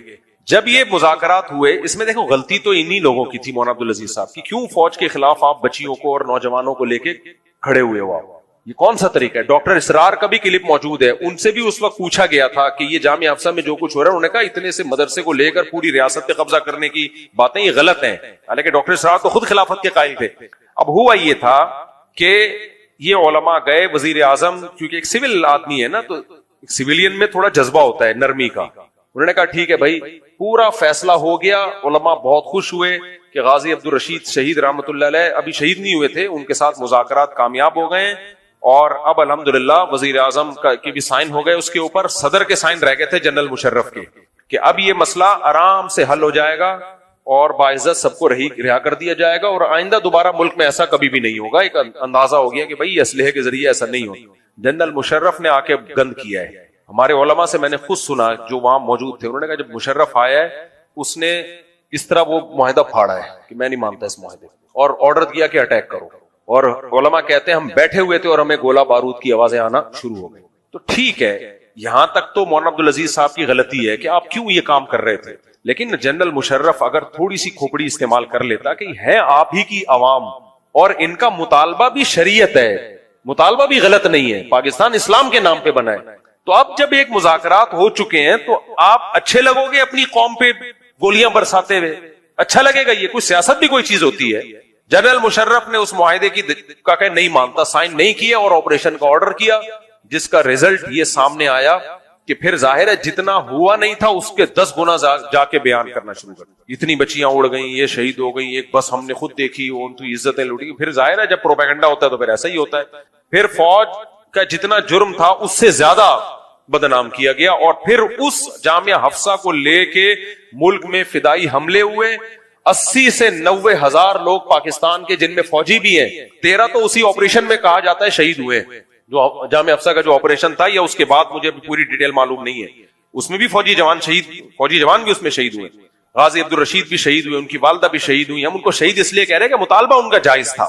جب یہ مذاکرات ہوئے، اس میں دیکھو غلطی تو انہی لوگوں کی تھی، مولانا عبدالعزیز صاحب کی. کیوں فوج کے خلاف آپ بچیوں کو اور نوجوانوں کو لے کے کھڑے ہوئے ہو؟ یہ کون سا طریقہ ہے؟ ڈاکٹر اسرار کا بھی کلپ موجود ہے، ان سے بھی اس وقت پوچھا گیا تھا کہ یہ جامعہ حفصہ میں جو کچھ ہو رہا ہے، انہوں نے کہا اتنے سے مدرسے کو لے کر پوری ریاست پہ قبضہ کرنے کی باتیں یہ غلط ہیں. حالانکہ ڈاکٹر اسرار تو خود خلافت کے قائل تھے. اب ہوا یہ تھا کہ یہ علماء گئے، وزیر اعظم کیونکہ ایک سول آدمی ہے نا، تو سویلین میں تھوڑا جذبہ ہوتا ہے، نرمی کا. انہوں نے کہا ٹھیک ہے بھائی، پورا فیصلہ ہو گیا. علماء بہت خوش ہوئے کہ غازی عبدالرشید شہید رحمۃ اللہ علیہ ابھی شہید نہیں ہوئے تھے، ان کے ساتھ مذاکرات کامیاب ہو گئے. اور اب الحمدللہ وزیر اعظم کے بھی سائن ہو گئے اس کے اوپر، صدر کے سائن رہ گئے تھے جنرل مشرف کے، کہ اب یہ مسئلہ آرام سے حل ہو جائے گا اور باعزت سب کو رہا کر دیا جائے گا، اور آئندہ دوبارہ ملک میں ایسا کبھی بھی نہیں ہوگا. ایک اندازہ ہو گیا کہ بھائی اسلحے کے ذریعے ایسا نہیں ہوگا. جنرل مشرف نے آ کے گند کیا ہے. ہمارے علماء سے میں نے خود سنا جو وہاں موجود تھے، انہوں نے کہا جب مشرف آیا ہے اس نے اس طرح وہ معاہدہ پھاڑا ہے کہ میں نہیں مانتا اس معاہدے، اور آرڈر دیا کہ اٹیک کرو. اور علماء کہتے ہیں ہم بیٹھے ہوئے تھے اور ہمیں گولہ بارود کی آوازیں آنا شروع ہو گئی. تو ٹھیک ہے، یہاں تک تو مولانا عبدالعزیز صاحب کی غلطی ہے کہ آپ کیوں یہ کام کر رہے تھے. لیکن جنرل مشرف اگر تھوڑی سی کھوپڑی استعمال کر لیتا کہ ہے آپ ہی کی عوام اور ان کا مطالبہ بھی شریعت ہے، مطالبہ بھی غلط نہیں ہے، پاکستان اسلام کے نام پہ بنا ہے، تو اب جب ایک مذاکرات ہو چکے ہیں تو آپ اچھے لگو گے اپنی قوم پہ گولیاں برساتے ہوئے؟ اچھا لگے گا؟ یہ کوئی سیاست بھی کوئی چیز ہوتی ہے؟ جنرل مشرف نے اس معاہدے کی کا کہ نہیں مانتا، سائن نہیں کیا اور آپریشن کا آرڈر کیا، جس کا ریزلٹ یہ سامنے آیا کہ پھر ظاہر ہے جتنا ہوا نہیں تھا اس کے 10 گنا جا کے بیان کرنا شروع کر دیا۔ اتنی بچیاں اڑ گئیں، یہ شہید ہو گئیں، ایک بس ہم نے خود دیکھی، ان کی عزتیں لوٹی۔ پھر ظاہر ہے جب پروپیگنڈا ہوتا ہے تو پھر ایسا ہی ہوتا ہے۔ پھر فوج کا جتنا جرم تھا اس سے زیادہ بدنام کیا گیا، اور پھر اس جامعہ حفصہ کو لے کے ملک میں فدائی حملے ہوئے۔ 80 سے 90 ہزار لوگ پاکستان کے، جن میں فوجی بھی ہیں، 13 تو اسی آپریشن میں کہا جاتا ہے شہید ہوئے، جو جامعہ حفصہ کا جو آپریشن تھا، یا اس کے بعد مجھے پوری ڈیٹیل معلوم نہیں ہے، اس میں بھی فوجی جوان بھی اس میں شہید ہوئے۔ غازی عبدالرشید بھی شہید ہوئے، ان کی والدہ بھی شہید ہوئی۔ ہم ان کو شہید اس لیے کہہ رہے ہیں کہ مطالبہ ان کا جائز تھا،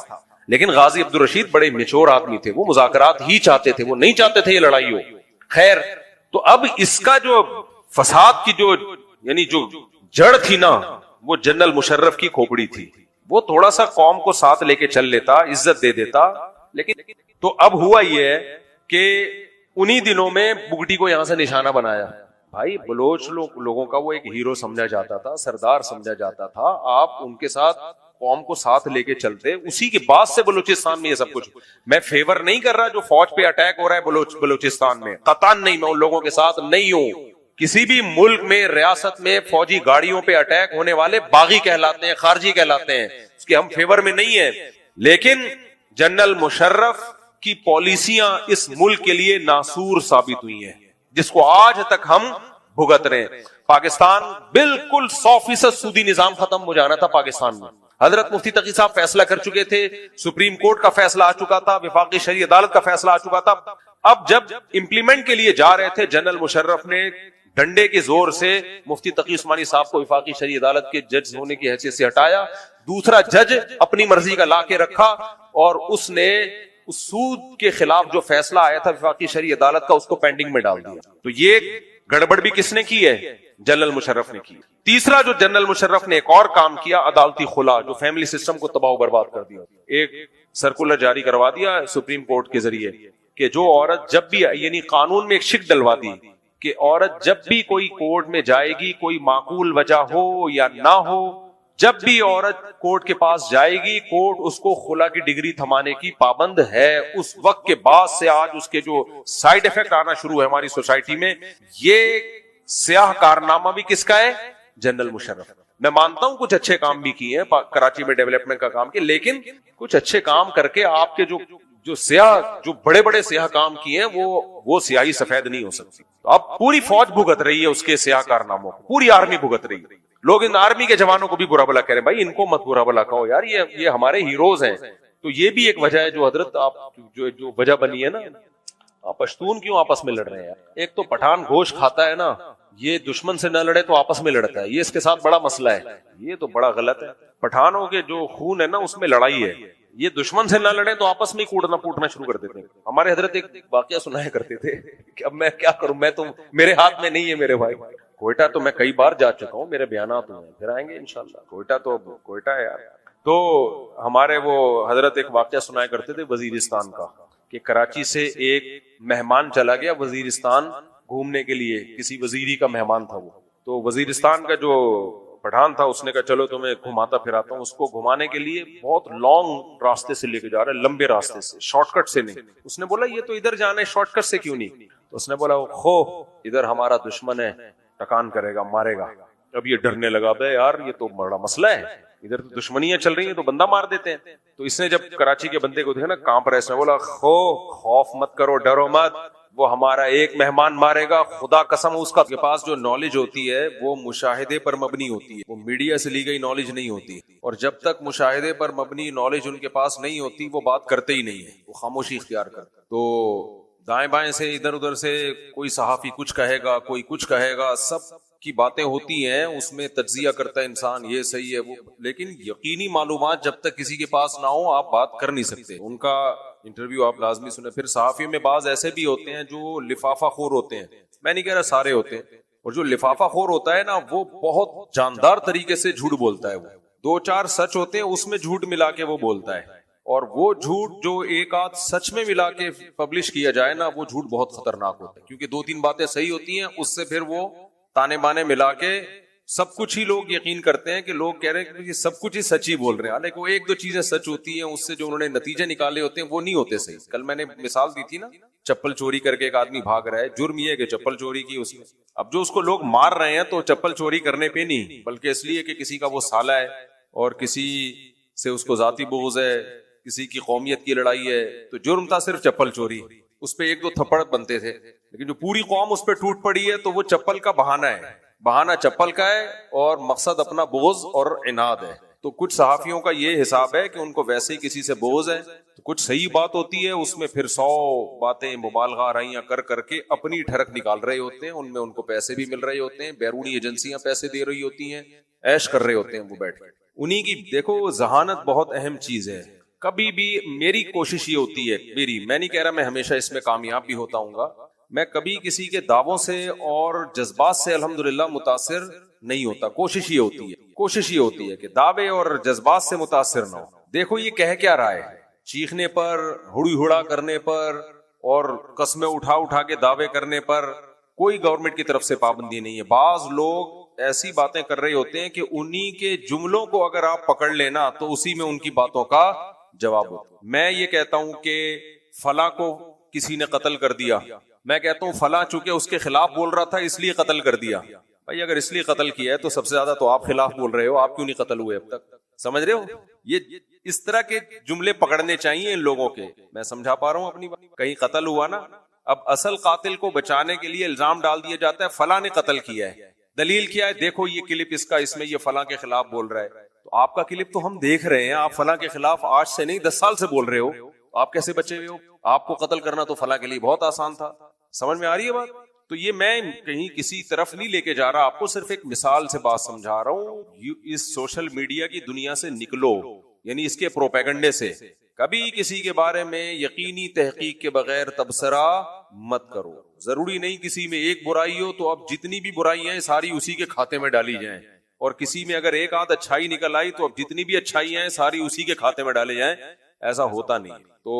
لیکن غازی عبدالرشید بڑے میچور آدمی تھے، وہ مذاکرات ہی چاہتے تھے، وہ نہیں چاہتے تھے یہ لڑائی ہو۔ خیر، تو اب اس کا جو فساد کی جو یعنی جو جڑ تھی نا، وہ جنرل مشرف کی کھوپڑی تھی۔ وہ تھوڑا سا قوم کو ساتھ لے کے چل لیتا، عزت دے دیتا، لیکن تو اب ہوا یہ ہے کہ انہی دنوں میں بگٹی کو یہاں سے نشانہ بنایا۔ بھائی بلوچ لوگوں کا وہ ایک ہیرو سمجھا جاتا تھا، سردار سمجھا جاتا تھا، آپ ان کے ساتھ قوم کو ساتھ لے کے چلتے، اسی کے بعد سے بلوچستان میں یہ سب کچھ۔ میں فیور نہیں کر رہا جو فوج پہ اٹیک ہو رہا ہے بلوچستان میں، قطعاً نہیں، میں ان لوگوں کے ساتھ نہیں ہوں۔ کسی بھی ملک میں، ریاست میں فوجی گاڑیوں پہ اٹیک ہونے والے باغی کہلاتے ہیں، خارجی کہلاتے ہیں، اس کے ہم فیور میں نہیں ہیں۔ لیکن جنرل مشرف کی پالیسیاں اس ملک کے لیے ناسور ثابت ہوئی ہیں، جس کو آج تک ہم بھگت رہے ہیں۔ پاکستان بالکل 100% سودی نظام ختم ہو جانا تھا پاکستان میں۔ حضرت مفتی تقی صاحب فیصلہ کر چکے تھے، سپریم کورٹ کا فیصلہ آ چکا تھا، وفاقی شرعی عدالت کا فیصلہ آ چکا تھا۔ اب جب امپلیمنٹ کے لیے جا رہے تھے، جنرل مشرف نے ڈنڈے کے زور سے مفتی تقی عثمانی صاحب کو وفاقی شرعی عدالت کے جج ہونے کی حیثیت سے ہٹایا، دوسرا جج اپنی مرضی کا لا کے رکھا، اور اس نے اس سود کے خلاف جو فیصلہ آیا تھا وفاقی شرعی عدالت کا، اس کو پینڈنگ میں ڈال دیا۔ تو یہ گڑبڑ بھی کس نے کی ہے؟ جنرل مشرف نے کی۔ تیسرا جو جنرل مشرف نے ایک اور کام کیا، عدالتی خلا، جو فیملی سسٹم کو تباہ و برباد کر دیا۔ ایک سرکولر جاری کروا دیا سپریم کورٹ کے ذریعے کہ جو عورت جب بھی، یعنی قانون میں ایک شک ڈلوا دی کہ عورت جب بھی کوئی کورٹ میں جائے گی، کوئی معقول وجہ ہو یا نہ ہو، جب بھی عورت کورٹ کے پاس جائے گی، کورٹ اس کو خلا کی ڈگری تھمانے کی پابند ہے۔ اس وقت کے بعد سے آج اس کے جو سائیڈ ایفیکٹ آنا شروع ہے ہماری سوسائٹی میں، یہ سیاہ کارنامہ بھی کس کا ہے؟ جنرل مشرف۔ میں مانتا ہوں کچھ اچھے کام بھی کیے ہیں، کراچی میں ڈیولپمنٹ کا کام کیا، لیکن کچھ اچھے کام کر کے آپ کے جو سیاہ، جو بڑے بڑے سیاہ کام کیے ہیں، وہ سیاہی سفید نہیں ہو سکتی۔ تو اب پوری فوج بھگت رہی ہے اس کے سیاہ کارناموں کو، پوری آرمی بھگت رہی ہے۔ لوگ ان آرمی کے جوانوں کو بھی برا بلا کہہ رہے ہیں، بھائی ان کو مت برا بلا کہو یار، یہ ہمارے ہیروز ہیں۔ تو یہ بھی ایک وجہ ہے جو حضرت آپ جو وجہ بنی ہے نا، پشتون کیوں آپس میں لڑ رہے ہیں؟ ایک تو پٹھان گوشت کھاتا ہے نا، یہ دشمن سے نہ لڑے تو آپس میں لڑتا ہے، یہ اس کے ساتھ بڑا مسئلہ ہے، یہ تو بڑا غلط ہے۔ پٹھانوں کے جو خون ہے نا اس میں لڑائی ہے، یہ دشمن سے نہ لڑے تو آپس میں کوڑنا پوٹنا شروع کر دیتے ہیں۔ ہمارے حضرت ایک واقعہ سنایا کرتے تھے کہ اب میں کیا کروں، میں تو میرے ہاتھ میں نہیں ہے میرے بھائی۔ کوئٹہ تو میں کئی بار جا چکا ہوں، میرے بیانات ہوئے ہیں، پھر آئیں گے انشاءاللہ۔ کوئٹہ تو کوئٹہ ہے یار۔ تو ہمارے وہ حضرت ایک واقعہ سنایا کرتے تھے وزیرستان کا، کہ کراچی سے ایک مہمان چلا گیا وزیرستان گھومنے کے لیے، کسی وزیری کا مہمان تھا وہ۔ تو وزیرستان کا جو پٹھان تھا اس نے کہا چلو تمہیں گھماتا پھراتا ہوں۔ اس کو گھمانے کے لیے بہت لانگ راستے سے لے کے جا رہا ہے، لمبے راستے سے، شارٹ کٹ سے نہیں۔ اس نے بولا یہ تو ادھر جانا ہے، شارٹ کٹ سے کیوں نہیں؟ تو اس نے بولا خو ادھر ہمارا دشمن ہے، ٹکان کرے گا، مارے گا۔ اب یہ ڈرنے لگا، بے یار یہ تو بڑا مسئلہ ہے، ادھر تو دشمنیاں چل رہی ہیں تو بندہ مار دیتے ہیں۔ تو اس نے جب کراچی کے بندے کو دیکھا نا کانپ رہا ہے، اس نے بولا خوف مت کرو، ڈرو مت، وہ ہمارا ایک مہمان مارے گا، خدا قسم اس کا کے پاس جو نالج ہوتی ہے وہ مشاہدے پر مبنی ہوتی ہے، وہ میڈیا سے لی گئی نالج نہیں ہوتی، اور جب تک مشاہدے پر مبنی نالج ان کے پاس نہیں ہوتی وہ بات کرتے ہی نہیں ہے، وہ خاموشی اختیار کرتے۔ تو دائیں بائیں سے، ادھر ادھر سے کوئی صحافی کچھ کہے گا، کوئی کچھ کہے گا، سب کی باتیں ہوتی ہیں، اس میں تجزیہ کرتا ہے انسان، یہ صحیح ہے وہ، لیکن یقینی معلومات جب تک کسی کے پاس نہ ہو آپ بات کر نہیں سکتے۔ ان کا انٹرویو آپ لازمی سنیں۔ پھر صحافیوں میں بعض ایسے بھی ہوتے ہیں جو لفافہ خور ہوتے ہیں، میں نہیں کہہ رہا سارے ہوتے ہیں، اور جو لفافہ خور ہوتا ہے نا وہ بہت جاندار طریقے سے جھوٹ بولتا ہے، وہ دو چار سچ ہوتے ہیں اس میں جھوٹ ملا کے وہ بولتا ہے، اور وہ جھوٹ جو ایک آدھ سچ میں ملا کے پبلش کیا جائے نا، وہ جھوٹ بہت خطرناک ہوتا ہے، کیونکہ 2-3 باتیں صحیح ہوتی ہیں، اس سے پھر وہ تانے بانے ملا کے سب کچھ ہی لوگ یقین کرتے ہیں کہ لوگ کہہ رہے ہیں کہ یہ سب کچھ ہی سچ ہی بول رہے ہیں، حالانکہ وہ 1-2 چیزیں سچ ہوتی ہیں، اس سے جو انہوں نے نتیجے نکالے ہوتے ہیں وہ نہیں ہوتے صحیح. کل میں نے مثال دی تھی نا، چپل چوری کر کے ایک آدمی بھاگ رہا ہے، جرم یہ ہے کہ چپل چوری کی اس نے. اب جو اس کو لوگ مار رہے ہیں تو چپل چوری کرنے پہ نہیں، بلکہ اس لیے کہ کسی کا وہ سالہ ہے اور کسی سے اس کو ذاتی بغض ہے، کسی کی قومیت کی لڑائی ہے، تو جرم تھا صرف چپل چوری. اس پہ 1-2 تھپڑ بنتے تھے، لیکن جو پوری قوم اس پہ ٹوٹ پڑی ہے تو وہ چپل کا بہانہ ہے، بہانہ چپل کا ہے اور مقصد اپنا بغض اور عناد ہے. تو کچھ صحافیوں کا یہ حساب ہے کہ ان کو ویسے ہی کسی سے بغض ہے، تو کچھ صحیح بات ہوتی ہے اس میں پھر 100 باتیں مبالغہ آرائیاں کر کے اپنی ٹھڑک نکال رہے ہوتے ہیں، ان میں ان کو پیسے بھی مل رہے ہوتے ہیں، بیرونی ایجنسیاں پیسے دے رہی ہوتی ہیں، عیش کر رہے ہوتے ہیں وہ بیٹھ کے. انہی کی دیکھو ذہانت بہت اہم چیز ہے. کبھی بھی میری کوشش یہ ہوتی ہے، میں نہیں کہہ رہا میں ہمیشہ اس میں کامیاب بھی ہوتا ہوں گا، میں کبھی کسی کے دعووں سے اور جذبات سے الحمدللہ متاثر نہیں ہوتا. کوشش یہ ہوتی ہے کہ دعوے اور جذبات سے متاثر نہ ہو. دیکھو یہ کہہ کیا رہا ہے، چیخنے پر، ہڑی ہڑا کرنے پر اور قسمیں اٹھا کے دعوے کرنے پر کوئی گورنمنٹ کی طرف سے پابندی نہیں ہے. بعض لوگ ایسی باتیں کر رہے ہوتے ہیں کہ انہی کے جملوں کو اگر آپ پکڑ لینا تو اسی میں ان کی باتوں کا جواب ہوتا. میں یہ کہتا ہوں کہ فلاں کو کسی نے قتل کر دیا، میں کہتا ہوں فلاں چونکہ اس کے خلاف بول رہا تھا اس لیے قتل کر دیا. بھائی اگر اس لیے قتل کیا ہے تو سب سے زیادہ تو آپ خلاف بول رہے ہو، آپ کیوں نہیں قتل ہوئے اب تک؟ سمجھ رہے ہو؟ یہ اس طرح کے جملے پکڑنے چاہیے ان لوگوں کے. میں سمجھا پا رہا ہوں اپنی بات؟ کہیں قتل ہوا نا، اب اصل قاتل کو بچانے کے لیے الزام ڈال دیا جاتا ہے فلاں نے قتل کیا ہے. دلیل کیا ہے؟ دیکھو یہ کلپ اس کا، اس میں یہ فلاں کے خلاف بول رہا ہے. تو آپ کا کلپ تو ہم دیکھ رہے ہیں، آپ فلاں کے خلاف آج سے نہیں 10 سال سے بول رہے ہو، آپ کیسے بچے ہوئے ہو؟ آپ کو قتل کرنا تو فلاں کے لیے بہت آسان تھا. سمجھ میں آ رہی ہے بات؟ تو یہ میں کہیں کسی طرف نہیں لے کے جا رہا، آپ کو صرف ایک مثال سے بات سمجھا رہا ہوں. اس سوشل میڈیا کی دنیا سے نکلو، یعنی اس کے پروپیگنڈے سے. کبھی کسی کے بارے میں یقینی تحقیق کے بغیر تبصرہ مت کرو. ضروری نہیں کسی میں ایک برائی ہو تو اب جتنی بھی برائیاں ہیں ساری اسی کے کھاتے میں ڈالی جائیں، اور کسی میں اگر ایک آدھ اچھائی نکل آئی تو اب جتنی بھی اچھائیاں ہیں ساری اسی کے کھاتے میں ڈالے جائیں. ایسا ہوتا نہیں. تو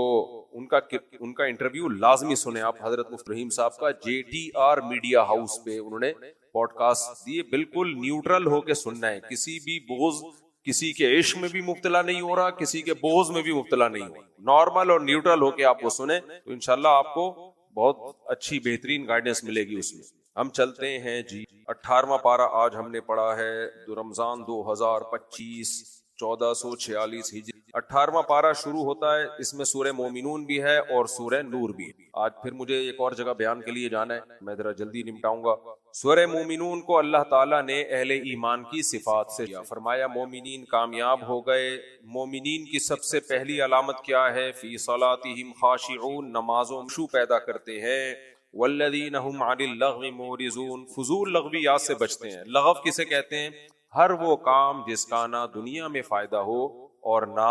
ان کا انٹرویو لازمی سنیں آپ، حضرت مفتی رحیم صاحب کا JTR میڈیا ہاؤس پہ انہوں نے پوڈ کاسٹ دیے. بالکل نیوٹرل ہو کے سننا ہے، کسی بھی بغض، کسی کے عشق میں بھی مبتلا نہیں ہو رہا، کسی کے بغض میں بھی مبتلا نہیں ہو رہا. نارمل اور نیوٹرل ہو کے آپ وہ سنیں تو انشاءاللہ آپ کو بہت اچھی بہترین گائیڈنس ملے گی اس میں. ہم چلتے ہیں جی 18واں پارہ آج ہم نے پڑھا ہے رمضان 2025 1446 ہجری. 18واں پارہ شروع ہوتا ہے، اس میں سورہ مومنون بھی ہے اور سورہ نور بھی. آج پھر مجھے ایک اور جگہ بیان کے لیے جانا ہے، میں ذرا جلدی نمٹاؤں گا. سورہ مومنون کو اللہ تعالیٰ نے اہل ایمان کی صفات سے فرمایا مومنین کامیاب ہو گئے. مومنین کی سب سے پہلی علامت کیا ہے؟ فی صلاتہم خاشعون، نمازوں میں خشوع پیدا کرتے ہیں. والذین هم عن اللغو معرضون، فضول لغویات سے بچتے ہیں. لغو کسے کہتے ہیں؟ ہر وہ کام جس کا نہ دنیا میں فائدہ ہو اور نہ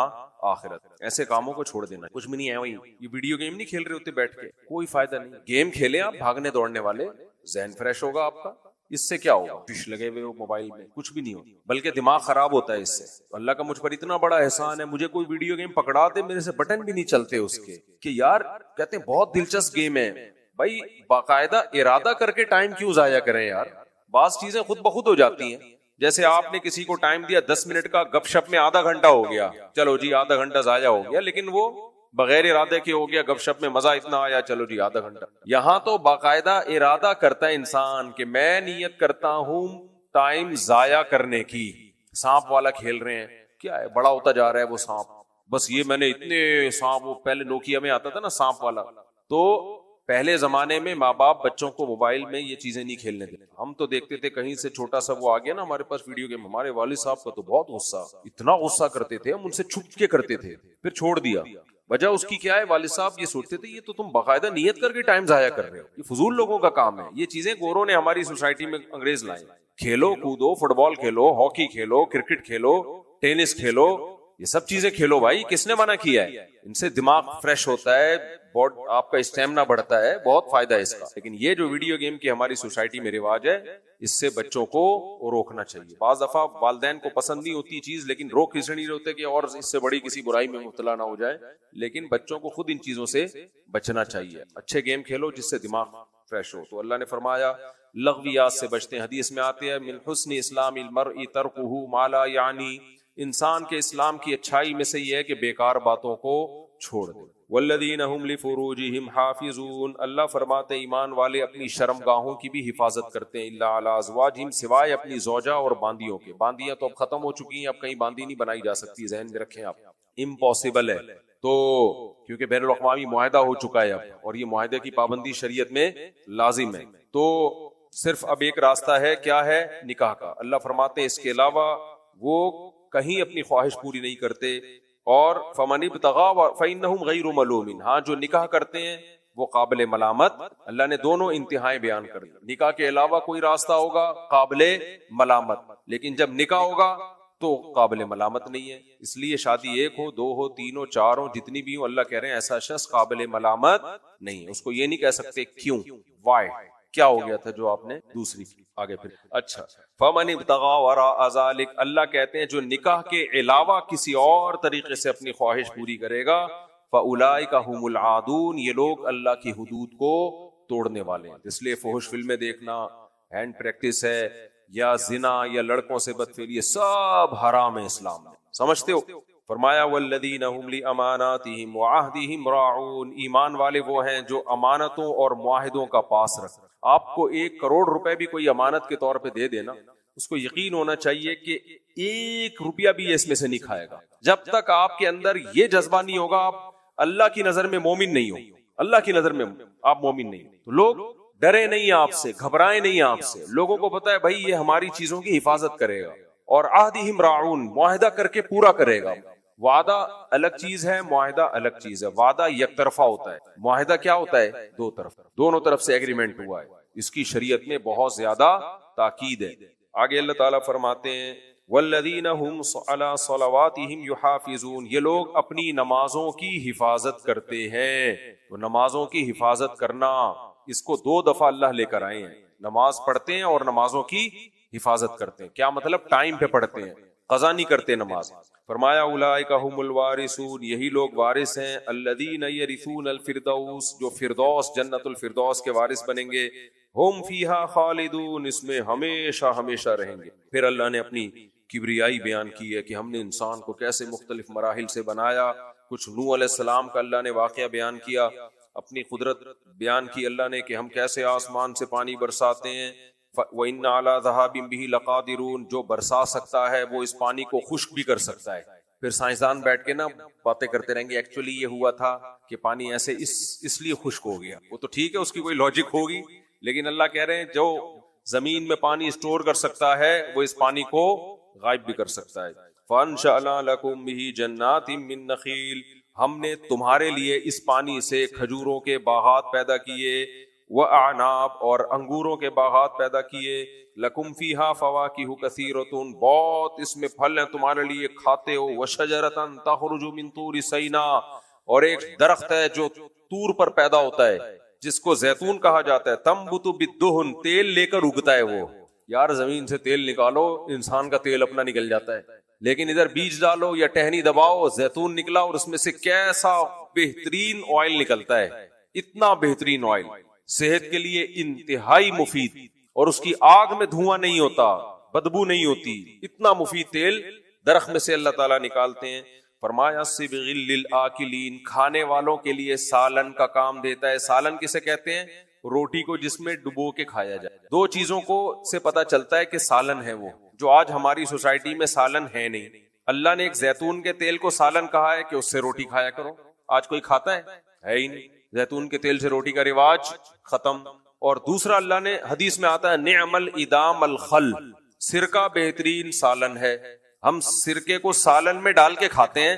آخرت. ایسے کاموں کو چھوڑ دینا. کچھ بھی نہیں ہے، وہی یہ ویڈیو گیم نہیں کھیل رہے ہوتے بیٹھ کے، کوئی فائدہ نہیں. گیم کھیلیں آپ بھاگنے دوڑنے والے، ذہن فریش ہوگا آپ کا. اس سے کیا ہوگا؟ ڈش لگے ہوئے ہو موبائل میں، کچھ بھی نہیں ہوتا، بلکہ دماغ خراب ہوتا ہے اس سے. اللہ کا مجھ پر اتنا بڑا احسان ہے، مجھے کوئی ویڈیو گیم پکڑا دے، میرے سے بٹن بھی نہیں چلتے اس کے کہ یار کہتے ہیں بہت دلچسپ گیم ہے. بھائی باقاعدہ ارادہ کر کے ٹائم کیوں ضائع کریں یار؟ بعض چیزیں خود بخود ہو جاتی ہیں. جیسے آپ نے کسی کو ٹائم دیا 10 منٹ کا، گپ شپ میں آدھا گھنٹہ ہو گیا، چلو جی آدھا گھنٹہ ضائع ہو گیا، لیکن وہ بغیر ارادے کے ہو گیا. گپ شپ میں مزہ اتنا آیا، چلو جی آدھا گھنٹہ. یہاں تو باقاعدہ ارادہ کرتا ہے انسان کہ میں نیت کرتا ہوں ٹائم ضائع کرنے کی. سانپ والا کھیل رہے ہیں، کیا ہے بڑا ہوتا جا رہا ہے وہ سانپ، بس یہ میں نے اتنے سانپ، وہ پہلے نوکیا میں آتا تھا نا سانپ والا. تو پہلے زمانے میں ماں باپ بچوں کو موبائل میں یہ چیزیں نہیں کھیلنے دیتے. ہم تو دیکھتے تھے کہیں سے چھوٹا سا وہ آ گیا نا ہمارے پاس ویڈیو گیم، ہمارے والد صاحب کا تو بہت غصہ، اتنا غصہ کرتے تھے، ہم ان سے چھپ کے کرتے تھے، پھر چھوڑ دیا. وجہ اس کی کیا ہے؟ والد صاحب یہ سوچتے تھے یہ تو تم باقاعدہ نیت کر کے ٹائم ضائع کر رہے ہو، یہ فضول لوگوں کا کام ہے. یہ چیزیں گوروں نے ہماری سوسائٹی میں انگریز لائے. کھیلو کودو، فٹ بال کھیلو، ہاکی کھیلو، کرکٹ کھیلو، ٹینس کھیلو، یہ سب چیزیں کھیلو بھائی, کس نے منع کیا ہے؟ ان سے دماغ فریش ہوتا ہے, آپ کا اسٹیمنا بڑھتا ہے, بہت فائدہ ہے اس کا. لیکن یہ جو ویڈیو گیم کی ہماری سوسائٹی میں رواج ہے, اس سے بچوں کو روکنا چاہیے. بعض دفعہ والدین کو پسند نہیں ہوتی چیز, لیکن روک اس لیے نہیں ہوتے کہ اور اس سے بڑی کسی برائی میں مبتلا نہ ہو جائے. لیکن بچوں کو خود ان چیزوں سے بچنا چاہیے. اچھے گیم کھیلو جس سے دماغ فریش ہو. تو اللہ نے فرمایا لغویات سے بچتے ہیں. حدیث میں آتے ہیں من حسن اسلام المرء ترکہ ما لا یعنی, انسان کے اسلام کی اچھائی میں سے یہ ہے کہ بیکار باتوں کو چھوڑ دے. والذین هم لفروجہم حافظون, اللہ فرماتے ایمان والے اپنی شرمگاہوں کی بھی حفاظت کرتے ہیں. الا علی ازواجہم, سوائے اپنی زوجہ اور باندیوں کے. باندیاں تو اب ختم ہو چکی ہیں, اب کہیں باندی نہیں بنائی جا سکتی, ذہن میں رکھیں آپ, امپاسبل ہے. تو کیونکہ بین الاقوامی معاہدہ ہو چکا ہے اب, اور یہ معاہدے کی پابندی شریعت میں لازم ہے. تو صرف اب ایک راستہ ہے, کیا ہے؟ نکاح کا. اللہ فرماتے ہیں اس کے علاوہ وہ کہیں اپنی خواہش پوری نہیں کرتے. اور فمن ابتغى فإنهم غیر ملومین, ہاں جو نکاح کرتے ہیں وہ قابل ملامت. اللہ نے دونوں انتہائیں بیان کر دی. نکاح کے علاوہ کوئی راستہ ہوگا قابل ملامت, لیکن جب نکاح ہوگا تو قابل ملامت نہیں ہے. اس لیے شادی ایک ہو, دو ہو, تین ہو, چار ہو, جتنی بھی ہو, اللہ کہہ رہے ہیں ایسا شخص قابل ملامت نہیں ہے. اس کو یہ نہیں کہہ سکتے کیوں, وائی, کیا ہو گیا تھا جو آپ نے دوسری آگے پھر. اچھا, فمن ابتغى وراء ذلك, اللہ کہتے ہیں جو نکاح کے علاوہ کسی اور طریقے سے اپنی خواہش پوری کرے گا, فاولئک هم العادون, یہ لوگ اللہ کی حدود کو توڑنے والے ہیں. اس لیے فحش فلمیں دیکھنا, ہینڈ پریکٹس ہے, یا زنا, یا لڑکوں سے بدفعلی, یہ سب حرام ہے اسلام میں, سمجھتے ہو. فرمایا والذین هم لاماناتهم وعهدهم راعون, ایمان والے وہ ہیں جو امانتوں اور معاہدوں کا پاس رکھتے. آپ کو 1 کروڑ روپے بھی کوئی امانت کے طور پہ دے دینا, اس کو یقین ہونا چاہیے کہ 1 روپیہ بھی اس میں سے نہیں کھائے گا. جب تک آپ کے اندر یہ جذبہ نہیں ہوگا, آپ اللہ کی نظر میں مومن نہیں ہو, اللہ کی نظر میں آپ مومن نہیں. تو لوگ ڈرے نہیں آپ سے, گھبرائے نہیں آپ سے. لوگوں کو پتا ہے بھائی یہ ہماری چیزوں کی حفاظت کرے گا, اور عہدہم راعون, معاہدہ کر کے پورا کرے گا. وعدہ الگ چیز ہے, معاہدہ الگ چیز ہے. وعدہ یک طرفہ ہوتا ہے, معاہدہ کیا ہوتا ہے؟ 2 طرف, دونوں طرف سے ایگریمنٹ ہوا ہے. اس کی شریعت میں بہت زیادہ تاکید ہے. آگے اللہ تعالیٰ فرماتے ہیں والذین هم علی صلواتہم یحافظون, یہ لوگ اپنی نمازوں کی حفاظت کرتے ہیں. تو نمازوں کی حفاظت کرنا, اس کو 2 دفعہ اللہ لے کر آئے ہیں. نماز پڑھتے ہیں اور نمازوں کی حفاظت کرتے ہیں. کیا مطلب؟ ٹائم پہ پڑھتے ہیں, قضا نہیں کرتے نماز. فرمایا اولئک هم الوارثون, یہی لوگ وارث ہیں. الذین یرثون الفردوس, جو فردوس جنت الفردوس کے وارث بنیں گے. ہم فیہا خالدون, اس میں ہمیشہ ہمیشہ رہیں گے. پھر اللہ نے اپنی کبریائی بیان کی ہے کہ ہم نے انسان کو کیسے مختلف مراحل سے بنایا. کچھ نوح علیہ السلام کا اللہ نے واقعہ بیان کیا, اپنی قدرت بیان کی اللہ نے کہ ہم کیسے آسمان سے پانی برساتے ہیں. وَإِنَّ عَلَىٰ ذَهَابٍ بِهِ لَقَادِرُونَ, جو برسا سکتا ہے وہ اس پانی کو خشک بھی کر سکتا ہے. پھر سائنسدان بیٹھ کے نا باتیں کرتے رہیں گے, ایکچولی یہ ہوا تھا کہ پانی ایسے اس لیے خشک ہو گیا. وہ تو ٹھیک ہے, اس کی کوئی لاجک ہوگی, لیکن اللہ کہہ رہے ہیں جو زمین میں پانی اسٹور کر سکتا ہے وہ اس پانی کو غائب بھی کر سکتا ہے. فَأَنشَأْنَا لَكُم بِهِ جَنَّاتٍ مِّن نَخِيلٍ, ہم نے تمہارے لیے اس پانی سے کھجوروں کے باغات پیدا کیے. وَأَعْنَابٍ, اور انگوروں کے باغات پیدا کیے. لَكُمْ فِيهَا فَوَاكِهُ كَثِيرَةٌ, بہت اس میں پھل ہیں تمہارے لیے, کھاتے ہو. وَشَجَرَةً تَخْرُجُ مِن طُورِ سِينَاء, اور ایک درخت ہے جو طور پر پیدا ہوتا ہے جس کو زیتون کہا جاتا ہے. تَنبُتُ بِالدُّهْنِ, تیل لے کر اگتا ہے وہ. یار زمین سے تیل نکالو, انسان کا تیل اپنا نکل جاتا ہے, لیکن ادھر بیج ڈالو یا ٹہنی دباؤ, زیتون نکلا, اور اس میں سے کیسا بہترین آئل نکلتا ہے. اتنا بہترین آئل, صحت کے لیے انتہائی مفید, اور اس کی آگ میں دھواں نہیں ہوتا, بدبو نہیں ہوتی. اتنا مفید تیل درخت میں سے اللہ تعالیٰ نکالتے ہیں. فرمایا صبغ للآکلین, کھانے والوں کے لیے سالن کا کام دیتا ہے. سالن کسے کہتے ہیں؟ روٹی کو جس میں ڈبو کے کھایا جائے. 2 چیزوں کو سے پتا چلتا ہے کہ سالن ہے وہ, جو آج ہماری سوسائٹی میں سالن ہے نہیں. اللہ نے ایک زیتون کے تیل کو سالن کہا ہے کہ اس سے روٹی کھایا کرو. آج کوئی کھاتا ہے ہی نہیں. زیتون کے تیل سے روٹی کا رواج ختم. اور دوسرا اللہ نے حدیث میں آتا ہے نعم الادام الخل, سرکہ بہترین سالن ہے. ہم سرکے کو سالن میں ڈال کے کھاتے ہیں,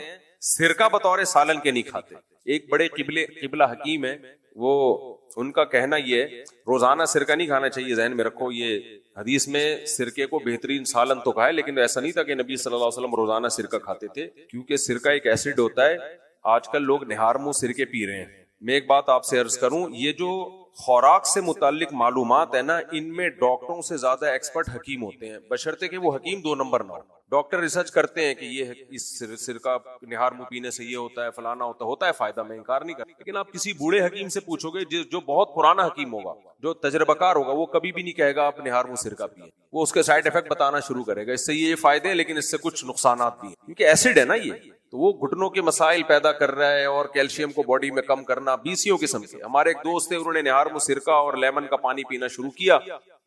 سرکہ بطور سالن کے نہیں کھاتے. ایک بڑے قبلہ حکیم ہے, وہ ان کا کہنا یہ ہے روزانہ سرکہ نہیں کھانا چاہیے، ذہن میں رکھو، یہ حدیث میں سرکے کو بہترین سالن تو کہا ہے، لیکن ایسا نہیں تھا کہ نبی صلی اللہ علیہ وسلم روزانہ سرکہ کھاتے تھے، کیونکہ سرکہ ایک ایسڈ ہوتا ہے. آج کل لوگ نہار منہ سرکے پی رہے ہیں. میں ایک بات آپ سے عرض کروں، یہ جو خوراک سے متعلق معلومات ہے نا، ان میں ڈاکٹروں سے زیادہ ایکسپرٹ حکیم ہوتے ہیں، بشرطے کہ وہ حکیم 2 نمبر نہ ہو. ڈاکٹر ریسرچ کرتے ہیں کہ یہ اس سرکہ نہار منہ پینے سے یہ ہوتا ہے، فلانا ہوتا ہے فائدہ، میں انکار نہیں کرتا، لیکن آپ کسی بوڑھے حکیم سے پوچھو گے جو بہت پرانا حکیم ہوگا، جو تجربہ کار ہوگا، وہ کبھی بھی نہیں کہے گا آپ نہار منہ سرکہ پیئے. وہ اس کے سائیڈ افیکٹ بتانا شروع کرے گا، اس سے یہ فائدے ہیں لیکن اس سے کچھ نقصانات بھی ہیں، کیونکہ ایسڈ ہے نا یہ، تو وہ گھٹنوں کے مسائل پیدا کر رہا ہے اور کیلشیم کو باڈی میں کم کرنا، 20 قسم کے. ہمارے ایک دوست تھے، انہوں نے نہار منہ سرکہ اور لیمن کا پانی پینا شروع کیا،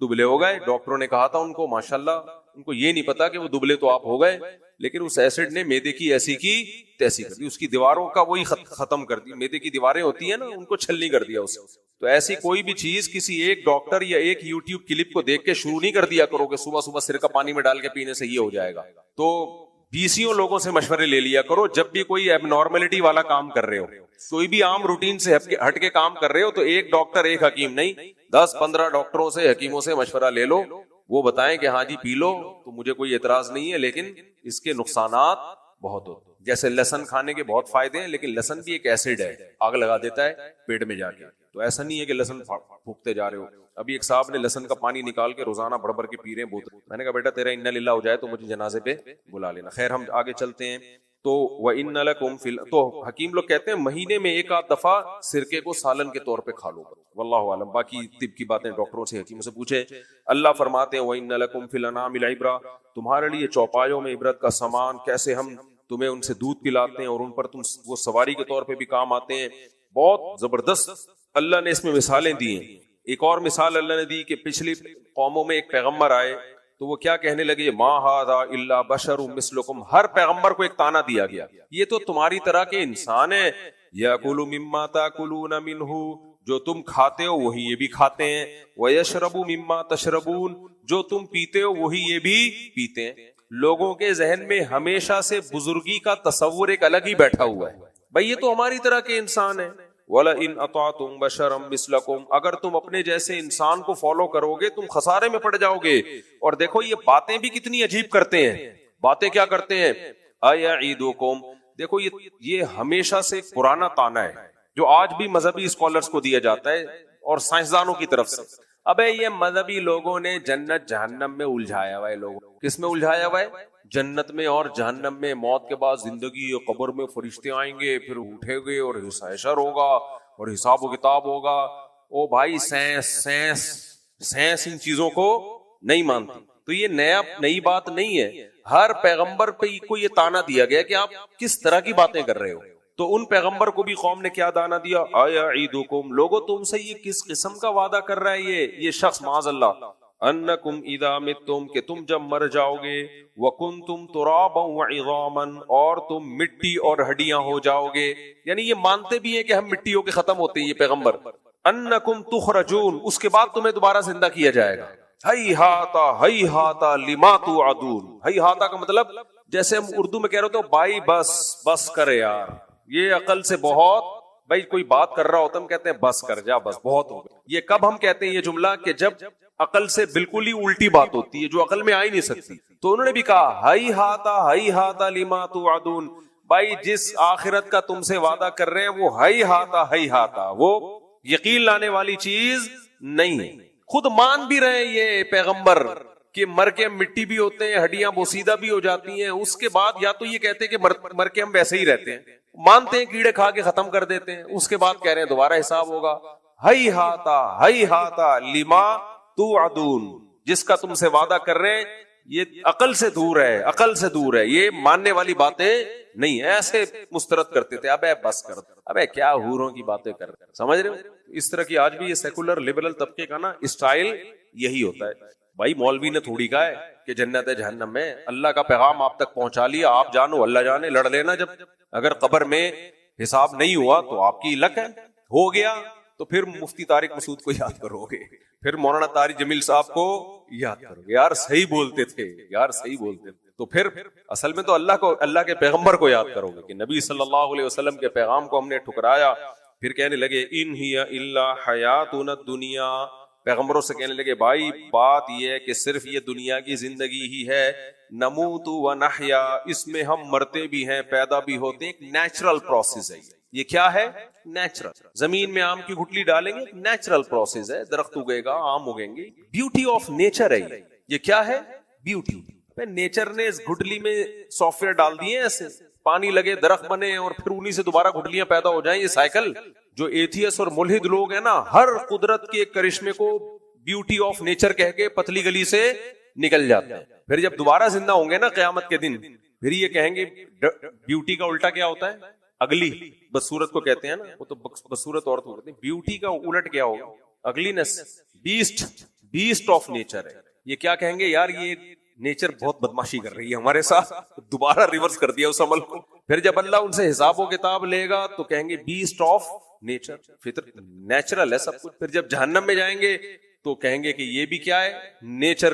دبلے ہو گئے. ڈاکٹروں نے کہا تھا ان کو ماشاءاللہ، ان کو یہ نہیں پتا کہ وہ دبلے تو آپ ہو گئے، لیکن اس ایسڈ نے میدے کی ایسی کی تیسی کر دی، اس کی دیواروں کا وہی ختم کر دی. میدے کی دیواریں ہوتی ہیں نا، ان کو چھلنی کر دیا اس. تو ایسی کوئی بھی چیز کسی ایک ڈاکٹر یا ایک یوٹیوب کلپ کو دیکھ کے شروع نہیں کر دیا کرو کہ صبح صبح سرکہ پانی میں ڈال کے پینے سے یہ ہو جائے گا. تو 20 لوگوں سے مشورے لے لیا کرو جب بھی کوئی ایب نارملٹی والا کام کر رہے ہو، کوئی بھی عام روٹین سے ہٹ کے کام کر رہے ہو، تو ایک ڈاکٹر ایک حکیم نہیں، 10-15 ڈاکٹروں سے حکیموں سے مشورہ لے لو، وہ بتائیں کہ ہاں جی پی لو تو مجھے کوئی اعتراض نہیں ہے، لیکن اس کے نقصانات بہت ہوتے ہیں. جیسے لہسن کھانے کے بہت فائدے ہیں، لیکن لہسن بھی ایک ایسڈ ہے، آگ لگا دیتا ہے پیٹ میں جا کے. تو ایسا نہیں ہے کہ لہسن پھونکتے جا رہے ہو. ابھی ایک صاحب نے لہسن کا پانی نکال کے روزانہ بڑھ بڑھ کے پی رہے ہیں بوتل. میں نے کہا بیٹا تیرا انا للہ ہو جائے تو مجھے جنازے پہ بلا لینا. خیر ہم آگے چلتے ہیں. تو وَإِنَّ لَكُمْ فِي تو حکیم لوگ کہتے ہیں مہینے میں 1 دفعہ سرکے کو سالن کے طور پہ کھا لو. واللہ عالم، باقی طب کی باتیں ڈاکٹروں سے حکیموں سے پوچھے. اللہ فرماتے ہیں وَإِنَّ لَكُمْ فِي الْأَنْعَامِ الْعِبْرَةً، تمہارے لیے چوپایوں میں عبرت کا سامان، کیسے ہم تمہیں ان سے دودھ پلاتے ہیں اور ان پر تم وہ سواری کے طور پہ بھی کام آتے ہیں. بہت زبردست اللہ نے اس میں مثالیں دی ہیں. ایک اور مثال اللہ نے دی کہ پچھلی قوموں میں ایک پیغمبر آئے تو وہ کیا کہنے لگے، ما ھذا الا بشر مثلکم. ہر پیغمبر کو ایک طعنہ دیا گیا، یہ تو تمہاری طرح کے انسان ہیں. یاکل مما تاکلون منہ، جو تم کھاتے ہو وہی یہ بھی کھاتے ہیں. ویشرب مما تشربون، جو تم پیتے ہو وہی یہ بھی پیتے ہیں. لوگوں کے ذہن میں ہمیشہ سے بزرگی کا تصور ایک الگ ہی بیٹھا ہوا ہے، بھئی یہ تو ہماری طرح کے انسان ہیں. وَلَئِنْ أَطَعْتُمْ بَشَرًا مِثْلَكُمْ، اگر تم اپنے جیسے انسان کو فالو کرو گے تم خسارے میں پڑ جاؤ گے. اور دیکھو یہ باتیں بھی کتنی عجیب کرتے ہیں. باتیں کیا کرتے ہیں، أَيَعِدُكُمْ، دیکھو یہ ہمیشہ سے پرانا طعنہ ہے جو آج بھی مذہبی اسکالرز کو دیا جاتا ہے اور سائنسدانوں کی طرف سے. ابے یہ مذہبی لوگوں نے جنت جہنم میں الجھایا ہوا ہے. لوگوں کس میں الجھایا ہوا ہے، جنت میں اور جہنم میں. موت کے بعد زندگی اور قبر میں فرشتے آئیں گے، پھر اٹھے گے اور حشر ہوگا اور حساب و کتاب ہوگا. او بھائی سائنس ان چیزوں کو نہیں مانتی. تو یہ نئی بات نہیں ہے. ہر پیغمبر پہ کو یہ طعنہ دیا گیا کہ آپ کس طرح کی باتیں کر رہے ہو. تو ان پیغمبر کو بھی قوم نے کیا دانا دیا، اَیَعِدُکُم، لوگو تم سے یہ کس قسم کا وعدہ کر رہا ہے یہ شخص معاذ اللہ، انکم اذا متم، کہ تم جب مر جاؤ گے، وکنتم ترابا وعظاما، اور تم مٹی اور ہڈیاں ہو جاؤ گے. یعنی یہ مانتے بھی ہیں کہ ہم مٹی ہو کے ختم ہوتے ہیں یہ پیغمبر. انکم تخرجون، اس کے بعد تمہیں دوبارہ زندہ کیا جائے گا. ہیہاتا لما توعدون. ہیہاتا کا مطلب جیسے ہم اردو میں کہہ رہے ہو بھائی بس کرے یار، یہ عقل سے بہت، بھائی کوئی بات کر رہا ہوتا ہم کہتے ہیں بس کر جا، بس بہت ہو گیا. یہ کب ہم کہتے ہیں یہ جملہ، کہ جب عقل سے بالکل ہی الٹی بات ہوتی ہے جو عقل میں آ ہی نہیں سکتی. تو انہوں نے بھی کہا ہیہاتا لما توعدون، بھائی جس آخرت کا تم سے وعدہ کر رہے ہیں وہ ہیہاتا، وہ یقین لانے والی چیز نہیں ہے. خود مان بھی رہے یہ پیغمبر کہ مر کے ہم مٹی بھی ہوتے ہیں، ہڈیاں بوسیدہ بھی ہو جاتی ہیں. اس کے بعد یا تو یہ کہتے ہیں کہ مر کے ہم ویسے ہی رہتے ہیں، مانتے ہیں کیڑے کھا کے ختم کر دیتے ہیں. اس کے بعد کہہ رہے ہیں دوبارہ حساب ہوگا. ہیہاتا لما توعدون، جس کا تم سے وعدہ کر رہے ہیں یہ عقل سے دور ہے، یہ ماننے والی باتیں نہیں. ایسے مسترد کرتے تھے، ابے بس کر، ابے کیا حوروں کی باتیں کر رہے، سمجھ رہے ہو. اس طرح کی آج بھی یہ سیکولر لبرل طبقے کا نا اسٹائل یہی ہوتا ہے. بھائی مولوی نے تھوڑی کہا ہے کہ جنت ہے جہنم میں، اللہ کا پیغام آپ تک پہنچا لیا، آپ جانو اللہ جانے، لڑ لینا. جب اگر قبر میں حساب نہیں ہوا تو آپ کی لک ہے، ہو گیا تو پھر مفتی طارق مسعود کو یاد کرو گے، پھر مولانا طارق جمیل صاحب کو یاد کرو گے، یار صحیح بولتے تھے. تو پھر اصل میں تو اللہ کے پیغمبر کو یاد کرو گے کہ نبی صلی اللہ علیہ وسلم کے پیغام کو ہم نے ٹھکرایا، پھر کہنے لگے ان ہی الا حیاتنا الدنیا، پیغمبروں سے کہنے لگے بھائی بات یہ ہے کہ صرف یہ دنیا کی زندگی ہی ہے، نموت و نحیا، اس میں ہم مرتے بھی ہیں پیدا بھی ہوتے ہیں، ایک نیچرل پروسیس ہے یہ کیا ہے؟ نیچرل. زمین میں آم کی گٹلی ڈالیں گے، نیچرل پروسیس ہے، درخت اگے گا، آم اگیں گے، بیوٹی آف نیچر ہے یہ کیا ہے؟ بیوٹی. نیچر نے اس گٹلی میں سافٹ ویئر ڈال دیے ایسے، پانی لگے درخت بنے اور پھر انہی سے دوبارہ گٹلیاں پیدا ہو جائیں، یہ سائیکل. جو ایتھیس اور ملحد لوگ ہیں نا، ہر قدرت کے کرشمے کو بیوٹی آف نیچر کہہ کے پتلی گلی سے نکل جاتے ہیں. پھر جب دوبارہ زندہ ہوں گے نا قیامت کے دن، پھر یہ کہیں گے بیوٹی کا الٹا کیا ہوتا ہے؟ اگلی. بدصورت کو کہتے ہیں نا، وہ تو بدصورت عورت کو کہتے ہیں. بیوٹی کا الٹ کیا ہوگا؟ اگلینس. بیسٹ آف نیچر ہے. یہ کیا کہیں گے؟ یار یہ نیچر بہت بدماشی کر رہی ہے ہمارے ساتھ، دوبارہ ریورس کر دیا اس عمل کو. پھر جب اللہ ان سے حساب و کتاب لے گا تو کہیں گے بیسٹ آف نیچر، فطرت نیچرل ہے سب کچھ. پھر جب جہنم میں جائیں گے تو کہیں گے کہ یہ بھی کیا ہے؟ نیچر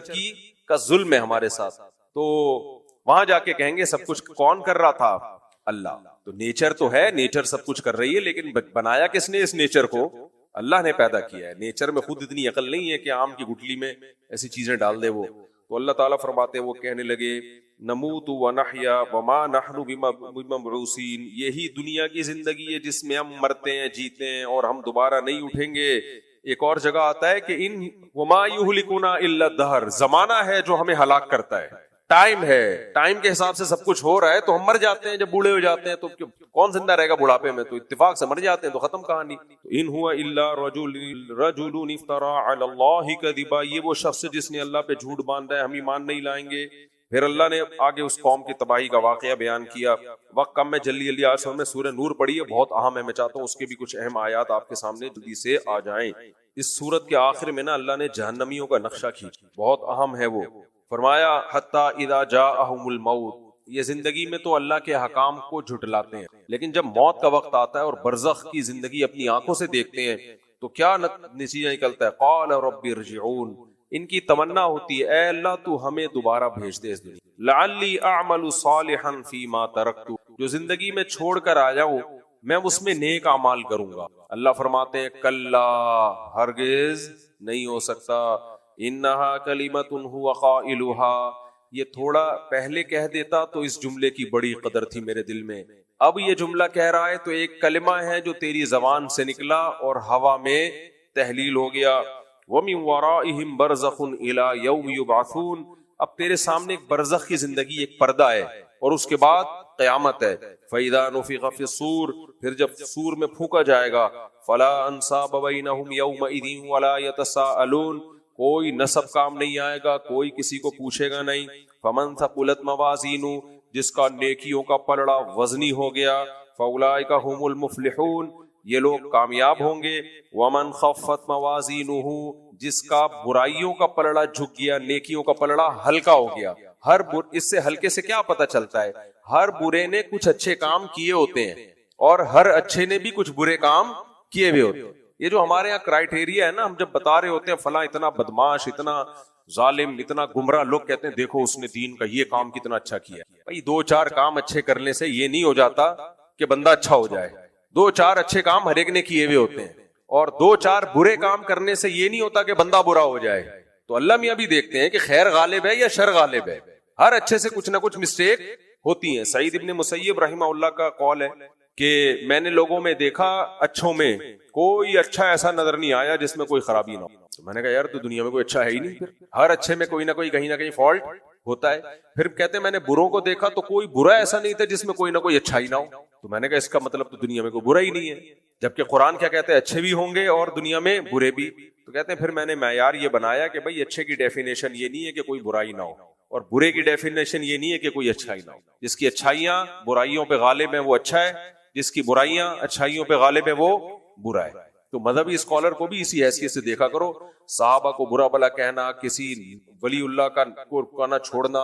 کا ظلم ہے ہمارے ساتھ. تو وہاں جا کے کہیں گے سب کچھ کون کر رہا تھا؟ اللہ. تو نیچر تو ہے، نیچر سب کچھ کر رہی ہے، لیکن بنایا کس نے اس نیچر کو؟ اللہ نے پیدا کیا ہے. نیچر میں خود اتنی عقل نہیں ہے کہ آم کی گٹلی میں ایسی چیزیں ڈال دے وہ. تو اللہ تعالیٰ فرماتے وہ کہنے لگے نموت و نحیا وما نحن بمبعوثین، یہی دنیا کی زندگی ہے جس میں ہم مرتے ہیں جیتے ہیں اور ہم دوبارہ نہیں اٹھیں گے. ایک اور جگہ آتا ہے کہ ان وما یہلکنا الا الدہر، زمانہ ہے جو ہمیں ہلاک کرتا ہے، ٹائم ہے، ٹائم کے حساب سے سب کچھ ہو رہا ہے. تو ہم مر جاتے ہیں جب بوڑھے ہو جاتے ہیں، تو کون زندہ رہے گا بڑھاپے میں؟ تو اتفاق سے مر جاتے ہیں، تو ختم کہانی. ان ہوا الا رجل افترى علی اللہ کذبا، یہ وہ شخص جس نے اللہ پہ جھوٹ باندھا ہے، ہم ایمان نہیں لائیں گے. پھر اللہ نے آگے اس قوم کی تباہی کا واقعہ بیان کیا. وقت کم میں جلدی آج میں سورہ نور پڑھی ہے، بہت اہم ہے، میں چاہتا ہوں اس کے بھی کچھ اہم آیات آپ کے سامنے جلدی سے آ جائیں. اس سورت کے آخر میں نا اللہ نے جہنمیوں کا نقشہ کھینچا، بہت اہم ہے وہ. فرمایا حتی اذا جاءہم الموت، یہ زندگی میں تو اللہ کے حکام کو جھٹلاتے ہیں، لیکن جب موت کا وقت آتا ہے اور برزخ کی زندگی اپنی آنکھوں سے دیکھتے ہیں تو کیا نتیجہ نکلتا ہے؟ قال رب ارجعون، ان کی تمنا ہوتی ہے اے اللہ تو ہمیں دوبارہ بھیج دے اس دنیا. لعلی اعمل صالحا فیما ترکت، جو زندگی میں چھوڑ کر آ جاؤں میں اس میں نیک اعمال کروں گا. اللہ فرماتے ہیں کلا، ہرگز نہیں ہو سکتا. انہا کلمۃ هو قائلها، یہ تھوڑا پہلے کہہ دیتا تو اس جملے کی بڑی قدر تھی میرے دل میں. اب یہ جملہ کہہ رہا ہے تو ایک کلمہ ہے جو تیری زبان سے نکلا اور ہوا میں تحلیل ہو گیا. وَمِن وَرَائِهِمْ بَرْزَخٌ إِلَى يَوْمِ يُبْعَثُونَ، اب تیرے سامنے ایک برزخ کی زندگی، ایک پردہ ہے، اور اس کے بعد قیامت ہے. فَإِذَا نُفِخَ فِي الصُّورِ، پھر جب سور میں پھونکا جائے گا، فَلَا أَنْصَابَ بَيْنَهُمْ يَوْمَئِذٍ وَلَا يَتَسَاءَلُونَ، کوئی نسب کام نہیں آئے گا، کوئی کسی کو پوچھے گا نہیں. فَمَنْ ثَقُلَتْ مَوَازِينُهُ، جس کا نیکیوں کا پلڑا وزنی ہو گیا، فَأُولَئِكَ هُمُ الْمُفْلِحُونَ، یہ لوگ کامیاب ہوں گے. وَمَنْ خَفَّتْ مَوَازِينُهُ، جس کا برائیوں کا پلڑا جھک گیا، نیکیوں کا پلڑا ہلکا ہو گیا. اس سے ہلکے سے کیا پتہ چلتا ہے؟ ہر برے نے کچھ اچھے کام کیے ہوتے ہیں اور ہر اچھے نے بھی کچھ برے کام کیے ہوئے ہوتے ہیں. یہ جو ہمارے یہاں کرائیٹیریا ہے نا، ہم جب بتا رہے ہوتے ہیں فلاں اتنا بدماش، اتنا ظالم، اتنا گمراہ، لوگ کہتے ہیں دیکھو اس نے دین کا یہ کام کتنا اچھا کیا. بھائی دو چار کام اچھے کرنے سے یہ نہیں ہو جاتا کہ بندہ اچھا ہو جائے. دو چار اچھے کام ہر ایک نے کیے ہوئے ہوتے ہیں، اور دو چار برے کام کرنے سے یہ نہیں ہوتا کہ بندہ برا ہو جائے. تو اللہ میاں بھی دیکھتے ہیں کہ خیر غالب ہے یا شر غالب ہے، ہر اچھے سے کچھ نہ کچھ مسٹیک ہوتی ہیں. سعید ابن مسیب رحمہ اللہ کا قول ہے کہ میں نے لوگوں میں دیکھا اچھوں میں کوئی اچھا ایسا نظر نہیں آیا جس میں کوئی خرابی نہ ہو. تو میں نے کہا یار تو دنیا میں کوئی اچھا ہے ہی نہیں، پھر ہر اچھے میں کوئی نہ کوئی کہیں نہ کہیں فالٹ ہوتا ہے. پھر کہتے ہیں میں نے بروں کو دیکھا تو کوئی برا ایسا نہیں تھا جس میں کوئی نہ کوئی اچھا ہی نہ ہو. تو میں نے کہا اس کا مطلب تو دنیا میں کوئی برا ہی نہیں ہے، جبکہ قرآن کیا کہتے ہیں اچھے بھی ہوں گے اور دنیا میں برے بھی. تو کہتے ہیں پھر میں نے معیار یہ بنایا کہ بھائی اچھے کی ڈیفینیشن یہ نہیں ہے کہ کوئی برائی نہ ہو، اور برے کی ڈیفینیشن یہ نہیں ہے کہ کوئی اچھائی نہ ہو. جس کی اچھائیاں برائیوں پہ غالب ہیں وہ اچھا ہے، جس کی برائیاں اچھائیوں پہ غالب ہیں وہ برا ہے. تو مذہبی اسکالر کو بھی اسی حیثیت سے دیکھا کرو. صحابہ کو برا بلا کہنا، کسی ولی اللہ کا کہنا چھوڑنا،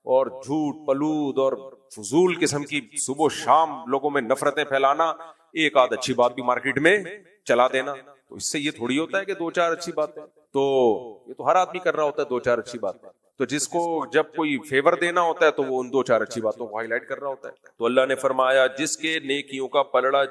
اور جھوٹ پلود اور فضول قسم کی صبح و شام لوگوں میں نفرتیں پھیلانا، ایک آدھ اچھی بات بھی مارکیٹ میں چلا دینا، تو اس سے یہ تھوڑی ہوتا ہے کہ دو چار اچھی باتیں. تو یہ تو ہر آدمی کر رہا ہوتا ہے دو چار اچھی باتیں. تو جس کو جب کوئی فیور دینا ہوتا ہے تو وہ ان دو چار اچھی باتوں کو ہائی لائٹ کر رہا ہوتا ہے. تو اللہ نے فرمایا جس کے نیکیوں کا پلڑا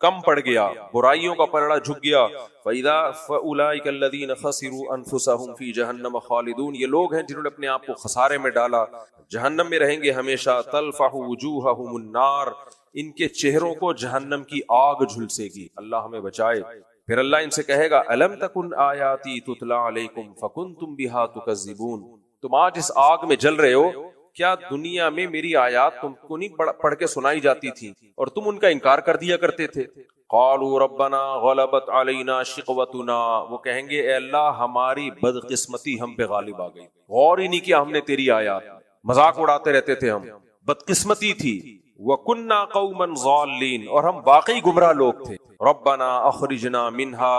کم پڑ گیا, برائیوں کا پلڑا جھک گیا. فَأُولَٰئِكَ الَّذِينَ خَسِرُوا أَنفُسَهُمْ فِي جَهَنَّمَ خَالِدُونَ, یہ لوگ ہیں جنہوں نے اپنے آپ کو خسارے میں ڈالا, جہنم میں رہیں گے ہمیشہ. تَلْفَحُ وُجُوهَهُمُ النَّارُ, ان کے چہروں کو جہنم کی آگ جھلسے گی, اللہ ہمیں بچائے. پھر اللہ ان سے کہے گا الم تکن آیاتی تتلی علیکم فکنتم بہا تکذبون, تم آج اس آگ میں جل رہے ہو, کیا دنیا میں میری آیات تم کو نہیں پڑھ کے سنائی جاتی تھی اور تم ان کا انکار کر دیا کرتے تھے. قالوا ربنا غلبت علینا شقوتنا, وہ کہیں گے اے اللہ ہماری بدقسمتی ہم پہ غالب آ گئی, غور ہی نہیں کیا ہم نے تیری آیات, مذاق اڑاتے رہتے تھے, ہم بدقسمتی تھی. وَكُنَّا قَوْمًا ضَالِّينَ, اور ہم واقعی گمراہ لوگ تھے. ربنا اخرجنا منہا,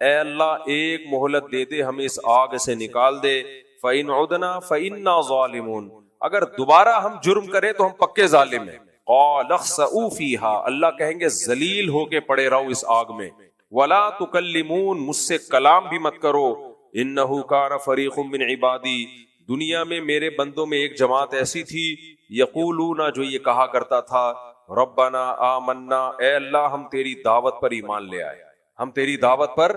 اے اللہ ایک مہلت دے دے ہمیں اس آگ سے نکال دے. فَإِنْ عُدْنَا فَإِنَّا ظَالِمُونَ, اگر دوبارہ ہم جرم کریں تو ہم پکے ظالم ہیں. قَالَ اخْسَئُوا فِيهَا, اللہ کہیں گے ذلیل ہو کے پڑے رہو اس آگ میں. وَلَا تُكَلِّمُونَ, مجھ سے کلام بھی مت کرو. إِنَّهُ كَانَ فَرِيقٌ مِّنْ عِبَادِي, دنیا میں میرے بندوں میں ایک جماعت ایسی تھی, یقولون, جو یہ کہا کرتا تھا, ربنا آمنا, اے اللہ ہم تیری دعوت پر ایمان لے آئے, ہم تیری دعوت پر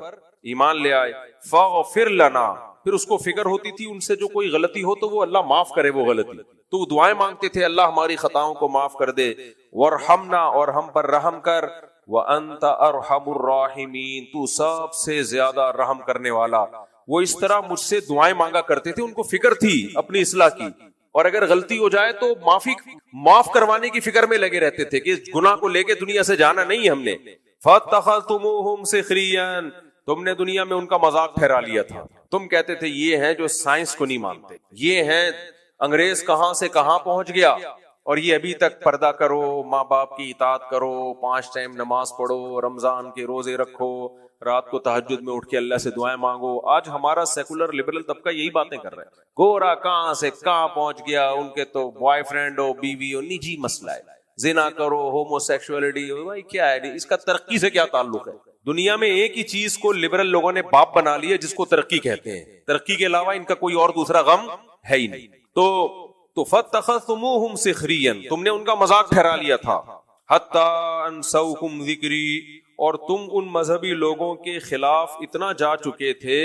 ایمان لے آئے. فاغفر لنا, پھر اس کو فکر ہوتی تھی ان سے جو کوئی غلطی ہو تو وہ اللہ معاف کرے وہ غلطی, تو وہ دعائیں مانگتے تھے اللہ ہماری خطاؤں کو معاف کر دے. ورحمنا, اور ہم پر رحم کر. وانت ارحم الراحمین, تو سب سے زیادہ رحم کرنے والا. وہ اس طرح مجھ سے دعائیں مانگا کرتے تھے, ان کو فکر تھی اپنی اصلاح کی, اور اگر غلطی ہو جائے تو معاف کروانے کی فکر میں لگے رہتے تھے کہ گناہ کو لے کے دنیا سے جانا نہیں ہم نے. فَاتَّخَذْتُمُوهُمْ سِخْرِيًّا, تم نے دنیا میں ان کا مذاق ٹھہرا لیا تھا. تم کہتے تھے یہ ہیں جو سائنس کو نہیں مانتے, یہ ہیں انگریز کہاں سے کہاں پہنچ گیا, اور یہ ابھی تک پردہ کرو, ماں باپ کی اطاعت کرو, 5 ٹائم نماز پڑھو, رمضان کے روزے رکھو, رات کو تہجد میں اٹھ کے اللہ سے دعائیں مانگو. آج ہمارا سیکولر لبرل طبقہ یہی باتیں کر رہا ہے. گورا کہاں سے کہاں پہنچ گیا, ان کے تو بوائے فرینڈ ہو, بیوی ہو, نجی مسئلہ ہے, زنا کرو, ہومو سیکشولیٹی, بھائی کیا ہے اس کا ترقی سے کیا تعلق ہے. دنیا میں ایک ہی چیز کو لبرل لوگوں نے باپ بنا لیا جس کو ترقی کہتے ہیں, ترقی کے علاوہ ان کا کوئی اور دوسرا غم ہے ہی نہیں. تو فَاتَّخَذْتُمُوهُمْ سِخْرِيًّا, تم نے ان کا مذاق ٹھہرا لیا تھا. حَتَّىٰ أَنسَوْكُمْ ذِكْرِي, اور تم ان مذہبی لوگوں کے خلاف اتنا جا چکے تھے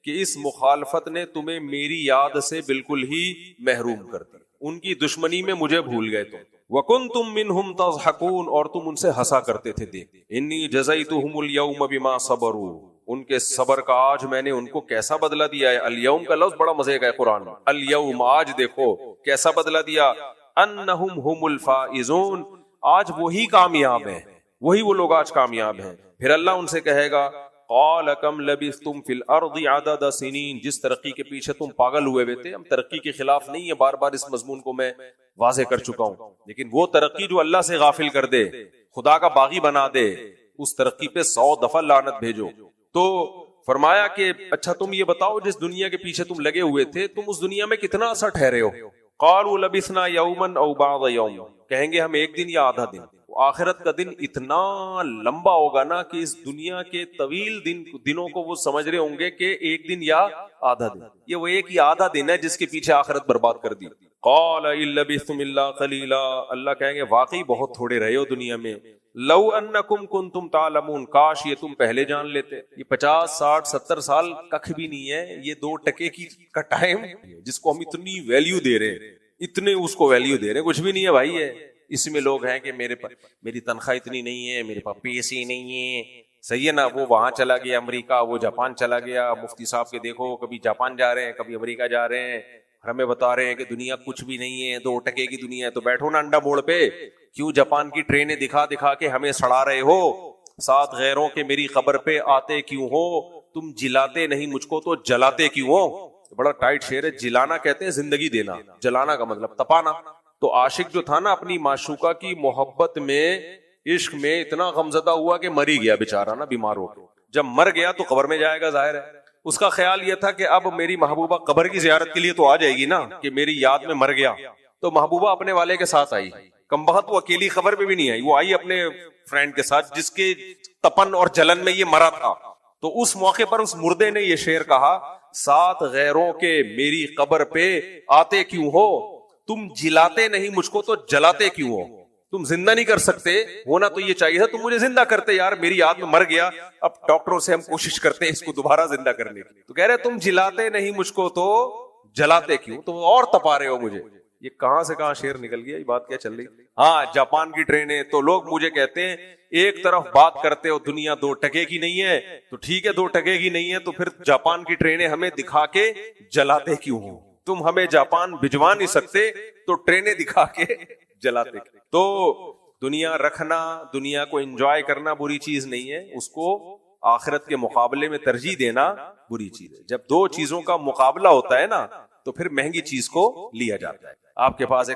کہ اس مخالفت نے تمہیں میری یاد سے بالکل ہی محروم کر دیا, ان کی دشمنی میں مجھے بھول گئے تم. وَكُنْتُمْ مِنْهُمْ تَضْحَكُونَ, اور تم ان سے ہنسا کرتے تھے. دیکھ انی جزیتہم اليوم بما صبروا, ان کے صبر کا آج میں نے ان کو کیسا بدلہ دیا ہے. الیوم کا لفظ بڑا مزے کا ہے قرآن میں, الیوم آج دیکھو کیسا بدلہ دیا. انہم ہم الفائزون, آج وہی کامیاب ہیں, وہی وہ لوگ آج کامیاب ہیں. پھر اللہ ان سے کہے گا قال کم لبثتم فی الارض عدد سنین, جس ترقی کے پیچھے تم پاگل ہوئے تھے, ہم ترقی کے خلاف نہیں ہے, بار بار اس مضمون کو میں واضح کر چکا ہوں, لیکن وہ ترقی جو اللہ سے غافل کر دے, خدا کا باغی بنا دے, اس ترقی پہ 100 دفعہ لعنت بھیجو. تو فرمایا کہ اچھا تم یہ بتاؤ جس دنیا کے پیچھے تم لگے ہوئے تھے, تم اس دنیا میں کتنا عرصہ ٹھہرے ہو. قالوا لبثنا یوما او بعض یوم, کہیں گے ہم ایک دن یا آدھا دن. آخرت کا دن اتنا لمبا ہوگا نا کہ اس دنیا کے طویل دنوں کو وہ سمجھ رہے ہوں گے کہ ایک دن یا آدھا دن, یہ وہ ایک یا آدھا دن ہے جس کے پیچھے آخرت برباد کر دی. قال ان لبثتم الا قلیلا, اللہ کہیں گے واقعی بہت تھوڑے رہے ہو دنیا میں. لو انکم کنتم تعلمون, کاش یہ تم پہلے جان لیتے. یہ 50 60 70 سال ککھ بھی نہیں ہے, یہ 2 ٹکے کا ٹائم جس کو ہم اتنی ویلیو دے رہے ہیں, اتنے اس کو ویلیو دے رہے ہیں, کچھ بھی نہیں ہے بھائی. ہے اس میں لوگ ہیں کہ میری تنخواہ اتنی نہیں ہے, میرے پاس پیسے نہیں ہے, صحیح ہے نا, وہ وہاں چلا گیا امریکہ, وہ جاپان چلا گیا. مفتی صاحب کے دیکھو کبھی جاپان جا رہے ہیں, کبھی امریکہ جا رہے ہیں, ہمیں بتا رہے ہیں کہ دنیا کچھ بھی نہیں ہے, 2 ٹکے کی دنیا ہے. تو بیٹھو نا انڈا موڑ پہ, کیوں جاپان کی ٹرینیں دکھا دکھا کے ہمیں سڑا رہے ہو, ساتھ غیروں کے میری قبر پہ آتے کیوں ہو, تم جلاتے نہیں مجھ کو تو جلاتے کیوں ہو. بڑا ٹائٹ شعر ہے, جلانا کہتے ہیں زندگی دینا, جلانا کا مطلب تپانا. تو عاشق جو تھا نا اپنی معشوقہ کی محبت میں, عشق میں اتنا غمزدہ ہوا کہ مر ہی گیا بیچارہ نا, بیمار ہو کے. جب مر گیا تو قبر میں جائے گا, ظاہر ہے. اس کا خیال یہ تھا کہ اب میری محبوبہ قبر کی زیارت کے لیے تو آ جائے گی نا, کہ میری یاد میں مر گیا. تو محبوبہ اپنے والے کے ساتھ آئی, کمبخت وہ اکیلی قبر پہ بھی نہیں آئی, وہ آئی اپنے فرینڈ کے ساتھ جس کے تپن اور جلن میں یہ مرا تھا. تو اس موقع پر اس مردے نے یہ شعر کہا, ساتھ غیروں کے میری قبر پہ آتے کیوں ہو, تم جلاتے نہیں مجھ کو تو جلاتے کیوں ہو. تم زندہ نہیں کر سکتے، ہونا تو یہ چاہیے تھا تم مجھے زندہ کرتے، یار میری یاد میں مر گیا، اب ڈاکٹروں سے ہم کوشش کرتے ہیں اس کو دوبارہ زندہ کرنے کی. تو کہہ رہے تم جلاتے نہیں مجھ کو تو جلاتے کیوں، تو اور تپا رہے ہو مجھے. یہ کہاں سے کہاں شعر نکل گیا، یہ بات کیا چل رہی. ہاں جاپان کی ٹرینیں، تو لوگ مجھے کہتے ہیں ایک طرف بات کرتے ہو دنیا 2 ٹکے کی نہیں ہے، تو ٹھیک ہے 2 ٹکے کی نہیں ہے، تو پھر جاپان کی ٹرینیں ہمیں دکھا کے جلاتے کیوں ہو؟ تم ہمیں جاپان بھجوا نہیں سکتے تو ٹرینیں دکھا کے جلاتے. تو دنیا رکھنا، دنیا کو انجوائے کرنا بری چیز نہیں ہے، اس کو آخرت کے مقابلے میں ترجیح دینا بری چیز ہے. جب 2 چیزوں کا مقابلہ ہوتا ہے نا تو پھر مہنگی چیز کو لیا جاتا ہے. آپ کے پاس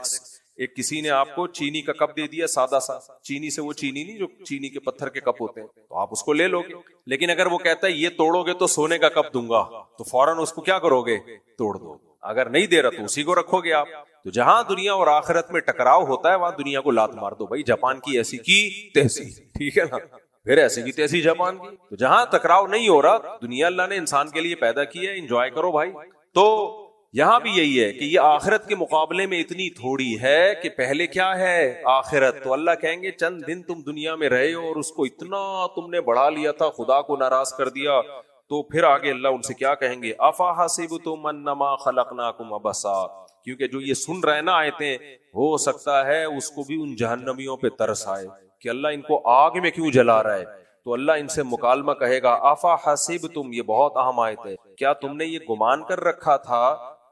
ایک کسی نے آپ کو چینی کا کپ دے دیا، سادہ سا چینی سے، وہ چینی نہیں جو چینی کے پتھر کے کپ ہوتے ہیں، تو آپ اس کو لے لو گے. لیکن اگر وہ کہتا ہے یہ توڑو گے تو سونے کا کپ دوں گا، تو فوراً اس کو کیا کرو گے؟ توڑ دو. اگر نہیں دے رہا تو اسی کو رکھو گے آپ. تو جہاں دنیا اور آخرت میں ٹکراؤ ہوتا ہے وہاں دنیا کو لات مار دو. بھائی جاپان کی ایسی کی تیسی، ٹھیک ہے نا، پھر ایسی کی تیسی جاپان کی. تو جہاں ٹکراؤ نہیں ہو رہا، دنیا اللہ نے انسان کے لیے پیدا کی ہے، انجوائے کرو بھائی. تو یہاں بھی یہی ہے کہ یہ آخرت کے مقابلے میں اتنی تھوڑی ہے کہ پہلے کیا ہے آخرت. تو اللہ کہیں گے چند دن تم دنیا میں رہے ہو اور اس کو اتنا تم نے بڑھا لیا تھا، خدا کو ناراض کر دیا. تو پھر آگے اللہ ان سے کیا کہیں گے؟ افحسبتم انما خلقناکم عبثا. کیونکہ جو یہ سن رہے نا آیتیں، ہو سکتا ہے اس کو بھی ان جہنمیوں پہ ترس آئے کہ اللہ ان کو آگ میں کیوں جلا رہا ہے. تو اللہ ان سے مکالمہ کہے گا افحسبتم، یہ بہت اہم آیت ہے، کیا تم نے یہ گمان کر رکھا تھا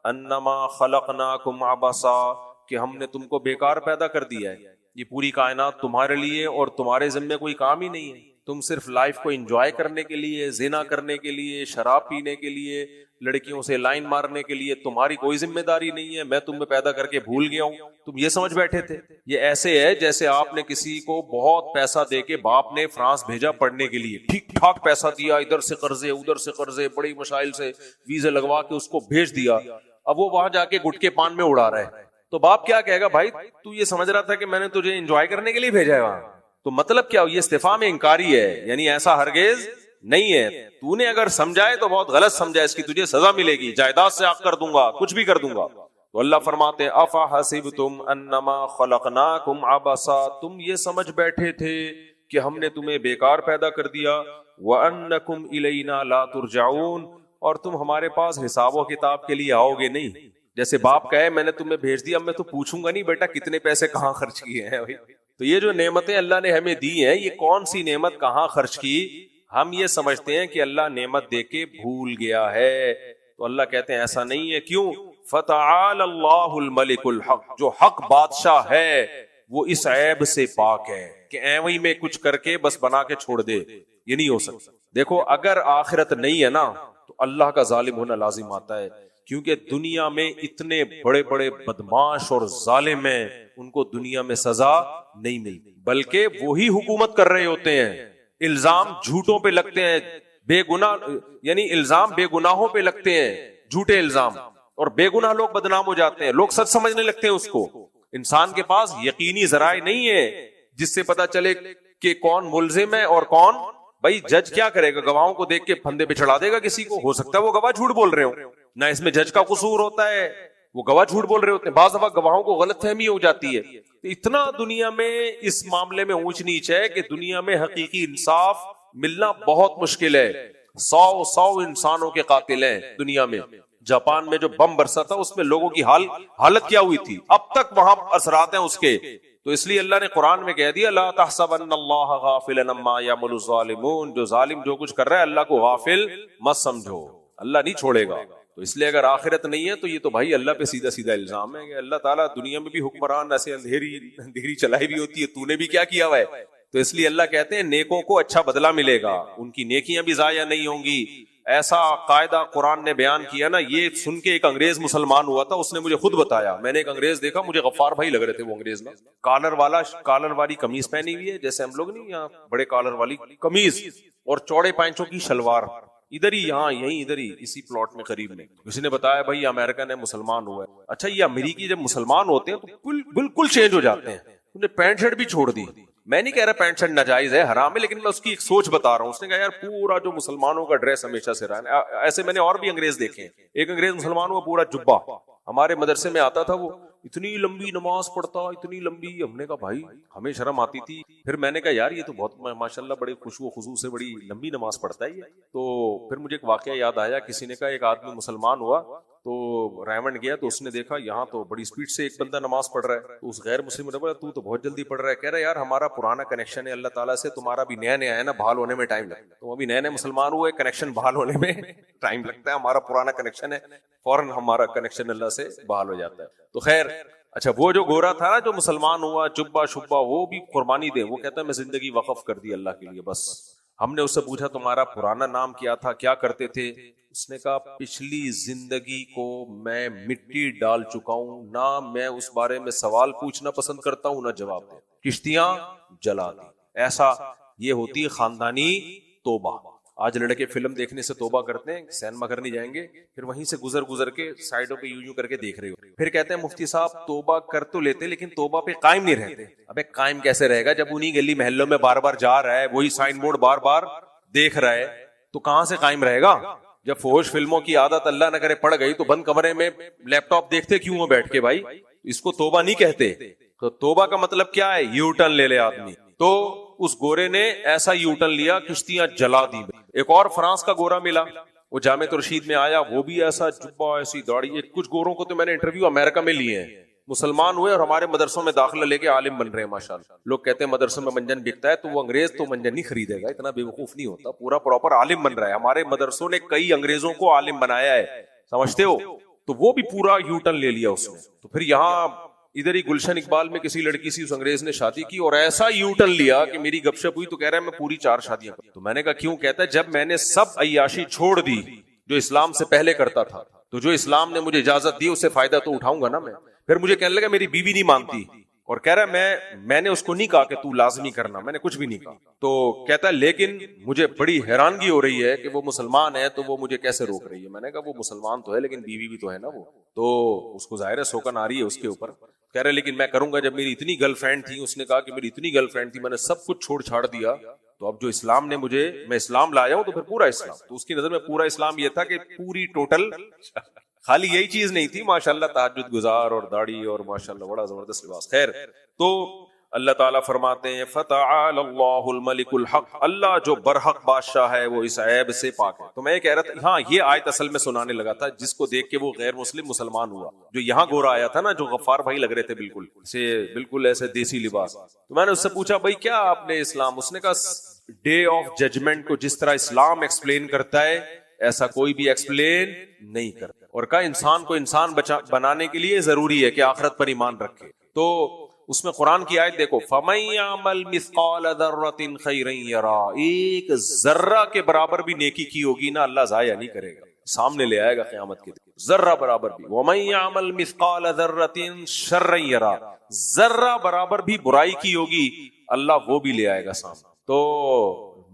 انما خلقناکم عبثا، کہ ہم نے تم کو بیکار پیدا کر دیا ہے، یہ پوری کائنات تمہارے لیے اور تمہارے ذمہ کوئی کام ہی نہیں ہے، تم صرف لائف کو انجوائے کرنے کے لیے، زنا کرنے کے لیے، شراب پینے کے لیے، لڑکیوں سے لائن مارنے کے لیے تمہاری کوئی ذمہ داری نہیں ہے، میں تمہیں پیدا کر کے بھول گیا ہوں، تم یہ سمجھ بیٹھے تھے. یہ ایسے ہے جیسے آپ نے کسی کو بہت پیسہ دے کے، باپ نے فرانس بھیجا پڑھنے کے لیے، ٹھیک ٹھاک پیسہ دیا، ادھر سے قرضے ادھر سے قرضے، بڑی مشائل سے ویزے لگوا کے اس کو بھیج دیا. اب وہ وہاں جا کے گٹکے پان میں اڑا رہا ہے، تو باپ کیا کہے گا؟ بھائی تو یہ سمجھ رہا تھا کہ میں نے تجھے انجوائے کرنے کے لیے بھیجا ہے وہاں. تو مطلب کیا؟ یہ استفہام انکاری ہے، یعنی ایسا ہرگز نہیں ہے. تو نے اگر سمجھائے تو بہت غلط سمجھا، اس کی تجھے سزا ملے گی، جائیداد سے آگ کر دوں گا، کچھ بھی کر دوں گا. تو اللہ فرماتے افحسبتم انما خلقناکم عبثا، تم یہ سمجھ بیٹھے تھے کہ ہم نے تمہیں بیکار پیدا کر دیا، وانکم الینا لا ترجعون، اور تم ہمارے پاس حساب و کتاب کے لیے آؤ گے نہیں. جیسے باپ کہے میں نے تمہیں بھیج دیا، میں تو پوچھوں گا نہیں بیٹا کتنے پیسے کہاں خرچ کیے ہیں. تو یہ جو نعمتیں اللہ نے ہمیں دی ہیں، یہ کون سی نعمت کہاں خرچ کی؟ ہم یہ سمجھتے ہیں کہ اللہ نعمت دے کے بھول گیا ہے. تو اللہ کہتے ہیں ایسا نہیں ہے. کیوں؟ فتعال اللہ الملک الحق، جو حق بادشاہ ہے وہ اس عیب سے پاک ہے کہ ایویں میں کچھ کر کے بس بنا کے چھوڑ دے، یہ نہیں ہو سکتا. دیکھو اگر آخرت نہیں ہے نا تو اللہ کا ظالم ہونا لازم آتا ہے، کیونکہ دنیا میں اتنے بڑے بڑے بدماش اور ظالم ہیں، ان کو دنیا میں سزا نہیں ملتی، بلکہ وہی حکومت کر رہے ہوتے ہیں. الزام جھوٹوں پہ لگتے ہیں، بے گناہ، یعنی الزام بے گناہوں پہ لگتے ہیں، جھوٹے الزام، اور بے گناہ لوگ بدنام ہو جاتے ہیں، لوگ سچ سمجھنے لگتے ہیں اس کو. انسان کے پاس یقینی ذرائع نہیں ہے جس سے پتا چلے کہ کون ملزم ہے اور کون. بھائی جج کیا کرے گا؟ گواہوں کو دیکھ کے پھندے پہ چڑھا دے گا کسی کو؟ ہو سکتا ہے وہ گواہ جھوٹ بول رہے ہوں، نہ اس میں جج کا قصور ہوتا ہے، وہ گواہ جھوٹ بول رہے ہوتے ہیں. بعض دفعہ گواہوں کو غلط فہمی ہو جاتی ہے. اتنا دنیا میں اس معاملے میں اونچ نیچ ہے کہ دنیا میں حقیقی انصاف ملنا بہت مشکل ہے. 100 انسانوں کے قاتل ہیں دنیا میں. جاپان میں جو بم برسا تھا اس میں لوگوں کی حالت کیا ہوئی تھی، اب تک وہاں اثرات ہیں اس کے. تو اس لیے اللہ نے قرآن میں کہہ دیا لا تحسبن اللہ غافلا عما یعمل الظالمون، جو ظالم جو کچھ کر رہا ہے اللہ کو غافل مت سمجھو، اللہ نہیں چھوڑے گا. تو اس لیے اگر آخرت نہیں ہے تو یہ تو بھائی اللہ پہ سیدھا سیدھا الزام ہے کہ اللہ تعالیٰ دنیا میں بھی حکمران ایسے اندھیری چلائی بھی ہوتی ہے، تو نے بھی کیا کیا ہوا ہے. تو اس لیے اللہ کہتے ہیں نیکوں کو اچھا بدلہ ملے گا، ان کی نیکیاں بھی ضائع نہیں ہوں گی. ایسا قاعدہ قرآن نے بیان کیا نا، یہ سن کے ایک انگریز مسلمان ہوا تھا، اس نے مجھے خود بتایا. میں نے ایک انگریز دیکھا، مجھے غفار بھائی لگ رہے تھے وہ انگریز میں، کالر والی قمیض پہنی ہوئی ہے، جیسے ہم لوگ نہیں یہاں بڑے کالر والی قمیض اور چوڑے پائنچوں کی شلوار، ادھر ہی یہاں یہیں ادھر ہی اسی پلاٹ میں قریب میں. کسی نے بتایا بھائی امریکن ہے، مسلمان ہوا ہے. اچھا یہ امریکی جب مسلمان ہوتے ہیں تو بالکل چینج ہو جاتے ہیں، انہوں نے پینٹ شرٹ بھی چھوڑ دی. میں نہیں کہہ رہا پینٹ شرٹ ناجائز ہے، حرام ہے، لیکن میں اس کی ایک سوچ بتا رہا ہوں. اس نے کہا یار پورا جو مسلمانوں کا ڈریس ہمیشہ سے رہا ہے. ایسے میں نے اور بھی انگریز دیکھے ہیں. ایک انگریز مسلمان ہوا پورا جبہ، ہمارے مدرسے میں آتا تھا، وہ اتنی لمبی نماز پڑھتا, اتنی لمبی. ہم نے کہا بھائی ہمیں شرم آتی تھی. پھر میں نے کہا یار یہ تو بہت ماشاءاللہ بڑے خشوع و خضوع سے بڑی لمبی نماز پڑھتا ہے یہ. تو پھر مجھے ایک واقعہ یاد آیا. کسی نے کہا ایک آدمی مسلمان ہوا تو ریونڈ گیا تو اس نے دیکھا یہاں تو بڑی سپیڈ سے ایک بندہ نماز پڑھ رہا ہے. تو اس غیر مسلم نے بولا تو بہت جلدی پڑھ رہا ہے. کہہ رہا ہے یار ہمارا پرانا کنیکشن ہے اللہ تعالیٰ سے, تمہارا بھی نیا نیا ہے نا, بحال ہونے میں ٹائم لگتا ہے. تو ابھی نئے نئے مسلمان ہوئے, کنیکشن بحال ہونے میں ٹائم لگتا ہے. ہمارا پرانا کنیکشن ہے, فوراً ہمارا کنیکشن اللہ سے بحال ہو جاتا ہے. تو خیر اچھا, وہ جو گورا تھا نا جو مسلمان ہوا جبا شبا, وہ بھی قربانی دے. وہ کہتا ہے میں زندگی وقف کر دی اللہ کے لیے بس. ہم نے اس سے پوچھا تمہارا پرانا نام کیا تھا, کیا کرتے تھے؟ اس نے کہا پچھلی زندگی کو میں مٹی ڈال چکا ہوں, نہ میں اس بارے میں سوال پوچھنا پسند کرتا ہوں نہ جواب دے. کشتیاں جلا دی. ایسا یہ ہوتی ہے خاندانی توبہ. آج لڑکے فلم دیکھنے سے توبہ کرتے ہیں, سینما گھر نہیں جائیں گے, پھر وہیں سے گزر کے سائڈوں پہ یوں کر کے دیکھ رہے ہو. پھر کہتے ہیں مفتی صاحب توبہ کر تو لیتے لیکن توبہ پہ قائم نہیں رہتے. ابے قائم کیسے رہے گا جب انہی گلی محلوں میں بار بار جا رہا ہے, وہی سائن بورڈ بار بار دیکھ رہا ہے, تو کہاں سے قائم رہے گا؟ جب فوش فلموں کی عادت اللہ نہ کرے پڑ گئی تو بند کمرے میں لیپ ٹاپ دیکھتے کیوں ہو بیٹھ کے بھائی؟ اس کو توبہ نہیں کہتے. تو توبہ کا مطلب کیا ہے؟ یو ٹرن لے لے آدمی. تو اس گورے نے ایسا یو ٹرن لیا, کشتیاں جلا دی. ایک اور فرانس کا گورا ملا, وہ جامع رشید میں آیا, وہ بھی ایسا جبا ایسی داڑھی. کچھ گوروں کو تو میں نے انٹرویو امریکہ میں لیے ہیں, مسلمان ہوئے اور ہمارے مدرسوں میں داخلہ لے کے عالم بن رہے ہیں ماشاءاللہ. لوگ کہتے ہیں مدرسوں میں منجن بکتا ہے, تو وہ انگریز تو منجن نہیں خریدے گا, اتنا بے وقوف نہیں ہوتا, پورا پراپر عالم بن رہا ہے. ہمارے مدرسوں نے کئی انگریزوں کو عالم بنایا ہے, سمجھتے ہو؟ تو وہ بھی پورا یو ٹرن لے لیا اس نے. تو پھر یہاں ادھر ہی گلشن اقبال میں کسی لڑکی سے اس انگریز نے شادی کی اور ایسا یو ٹرن لیا کہ میری گپ شپ ہوئی تو کہہ رہا ہے میں پوری 4 شادیاں کروں. تو میں نے کہا کیوں؟ کہتا ہے جب میں نے سب عیاشی چھوڑ دی جو اسلام سے پہلے کرتا تھا, تو جو اسلام نے مجھے اجازت دی اس سے فائدہ تو اٹھاؤں گا نا میں. پھر مجھے کہنے لگا میری بیوی نہیں مانتی, اور کہہ رہا ہے میں نے اس کو نہیں کہا کہ تو لازمی کرنا, میں نے کچھ بھی نہیں کہا. تو کہتا ہے لیکن مجھے بڑی حیرانگی ہو رہی ہے کہ وہ مسلمان ہے تو وہ مجھے کیسے روک رہی ہے. میں نے کہا وہ مسلمان تو ہے لیکن بیوی بھی تو ہے نا وہ, تو اس کو ظاہر ہے سوکن آ رہی ہے اس کے اوپر. کہہ رہے لیکن میں کروں گا, جب میری اتنی گرل فرینڈ تھی, اس نے کہا کہ میری اتنی گرل فرینڈ تھی, میں نے سب کچھ چھوڑ چھاڑ دیا, تو اب جو اسلام نے میں اسلام لایا ہوں تو پھر پورا اسلام. تو اس کی نظر میں پورا اسلام یہ تھا کہ پوری ٹوٹل, خالی یہی چیز نہیں تھی ماشاءاللہ, تہجد گزار اور داڑھی اور ماشاءاللہ بڑا زبردست لباس. خیر, تو اللہ تعالیٰ فرماتے ہیں فتعال اللہ الملک الحق, اللہ جو برحق بادشاہ ہے وہ اس عیب سے پاک ہے. تو میں یہ کہہ رہا تھا, ہاں یہ آیت اصل میں سنانے لگا تھا جس کو دیکھ کے وہ غیر مسلم مسلمان ہوا, جو یہاں گورا آیا تھا نا, جو غفار بھائی لگ رہے تھے بالکل ایسے دیسی لباس. تو میں نے اس سے پوچھا بھائی کیا آپ نے اسلام, اس نے کہا ڈے آف ججمنٹ کو جس طرح اسلام ایکسپلین کرتا ہے ایسا کوئی بھی ایکسپلین نہیں کرتا, اور کہا انسان کو انسان بنانے کے لیے ضروری ہے کہ آخرت پر ایمان رکھے. تو اس میں قرآن کی آیت دیکھو, فَمَن يَعْمَلْ مِثْقَالَ ذَرَّةٍ خَيْرًا يَرَهُ, ایک ذرہ کے برابر بھی نیکی کی ہوگی نا اللہ ضائع نہیں کرے گا, سامنے لے آئے گا قیامت کے دن, ذرہ برابر بھی. وَمَن يَعْمَلْ مِثْقَالَ ذَرَّةٍ شَرًّا يَرَهُ, ذرہ برابر بھی برائی کی ہوگی اللہ وہ بھی لے آئے گا سامنے. تو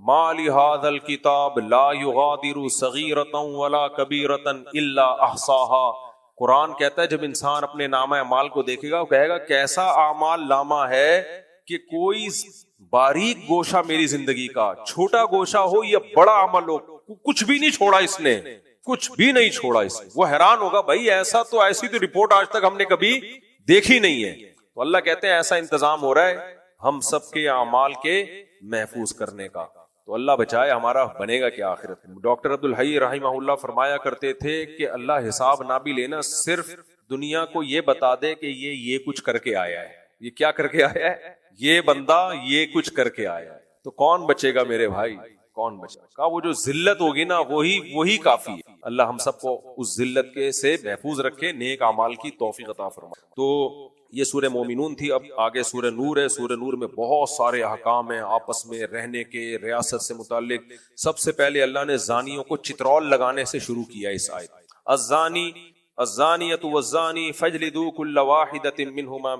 مَا لِهَذَا الْكِتَابِ لَا يُغَادِرُ صَغِيرَةً وَلَا كَبِيرَةً إِلَّا أَحْصَاهَا. قرآن کہتا ہے جب انسان اپنے نامہ اعمال کو دیکھے گا وہ کہے گا کیسا اعمال نامہ ہے کہ کوئی باریک گوشہ میری زندگی کا, چھوٹا گوشہ ہو یا بڑا عمل ہو, کچھ بھی نہیں چھوڑا اس نے, کچھ بھی نہیں چھوڑا اس نے. وہ حیران ہوگا بھائی ایسی تو رپورٹ آج تک ہم نے کبھی دیکھی نہیں ہے. تو اللہ کہتے ہیں ایسا انتظام ہو رہا ہے ہم سب کے اعمال کے محفوظ کرنے کا. تو اللہ بچائے ہمارا بنے گا کیا آخرت میں. ڈاکٹر عبدالحی رحمہ اللہ فرمایا کرتے تھے کہ اللہ حساب نہ بھی لینا, صرف دنیا کو یہ بتا دے کہ یہ کچھ کر کے آیا ہے. یہ کیا کر کے آیا ہے؟ یہ بندہ یہ کچھ کر کے آیا ہے. تو کون بچے گا میرے بھائی, کون بچے گا؟ وہ جو ذلت ہوگی نا وہی کافی ہے. اللہ ہم سب کو اس ذلت کے سے محفوظ رکھے, نیک اعمال کی توفیق عطا فرمائے. تو یہ سورہ مومنون تھی. اب آگے سورہ نور ہے. سورہ نور میں بہت سارے احکام ہیں آپس میں رہنے کے, ریاست سے متعلق. سب سے پہلے اللہ نے زانیوں کو چترول لگانے سے شروع کیا اس آیت. الزانیۃ والزانی فاجلدوا كل واحد منهما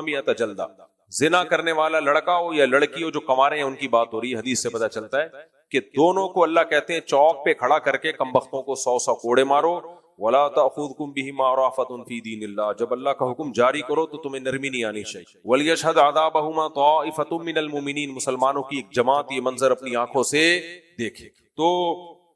100 جلدہ. زنا کرنے والا لڑکا ہو یا لڑکی ہو, جو کنوارے ہیں ان کی بات ہو رہی ہے. حدیث سے پتہ چلتا ہے کہ دونوں کو اللہ کہتے ہیں چوک پہ کھڑا کر کے کمبختوں کو 100 کوڑے مارو. ولا تأخذكم بهما رأفة في دين الله, جب اللہ کا حکم جاری کرو تو تمہیں نرمی نہیں آنی چاہیے. وليشهد عذابهما طائفة من المؤمنين, مسلمانوں کی ایک جماعت یہ منظر اپنی آنکھوں سے دیکھے. تو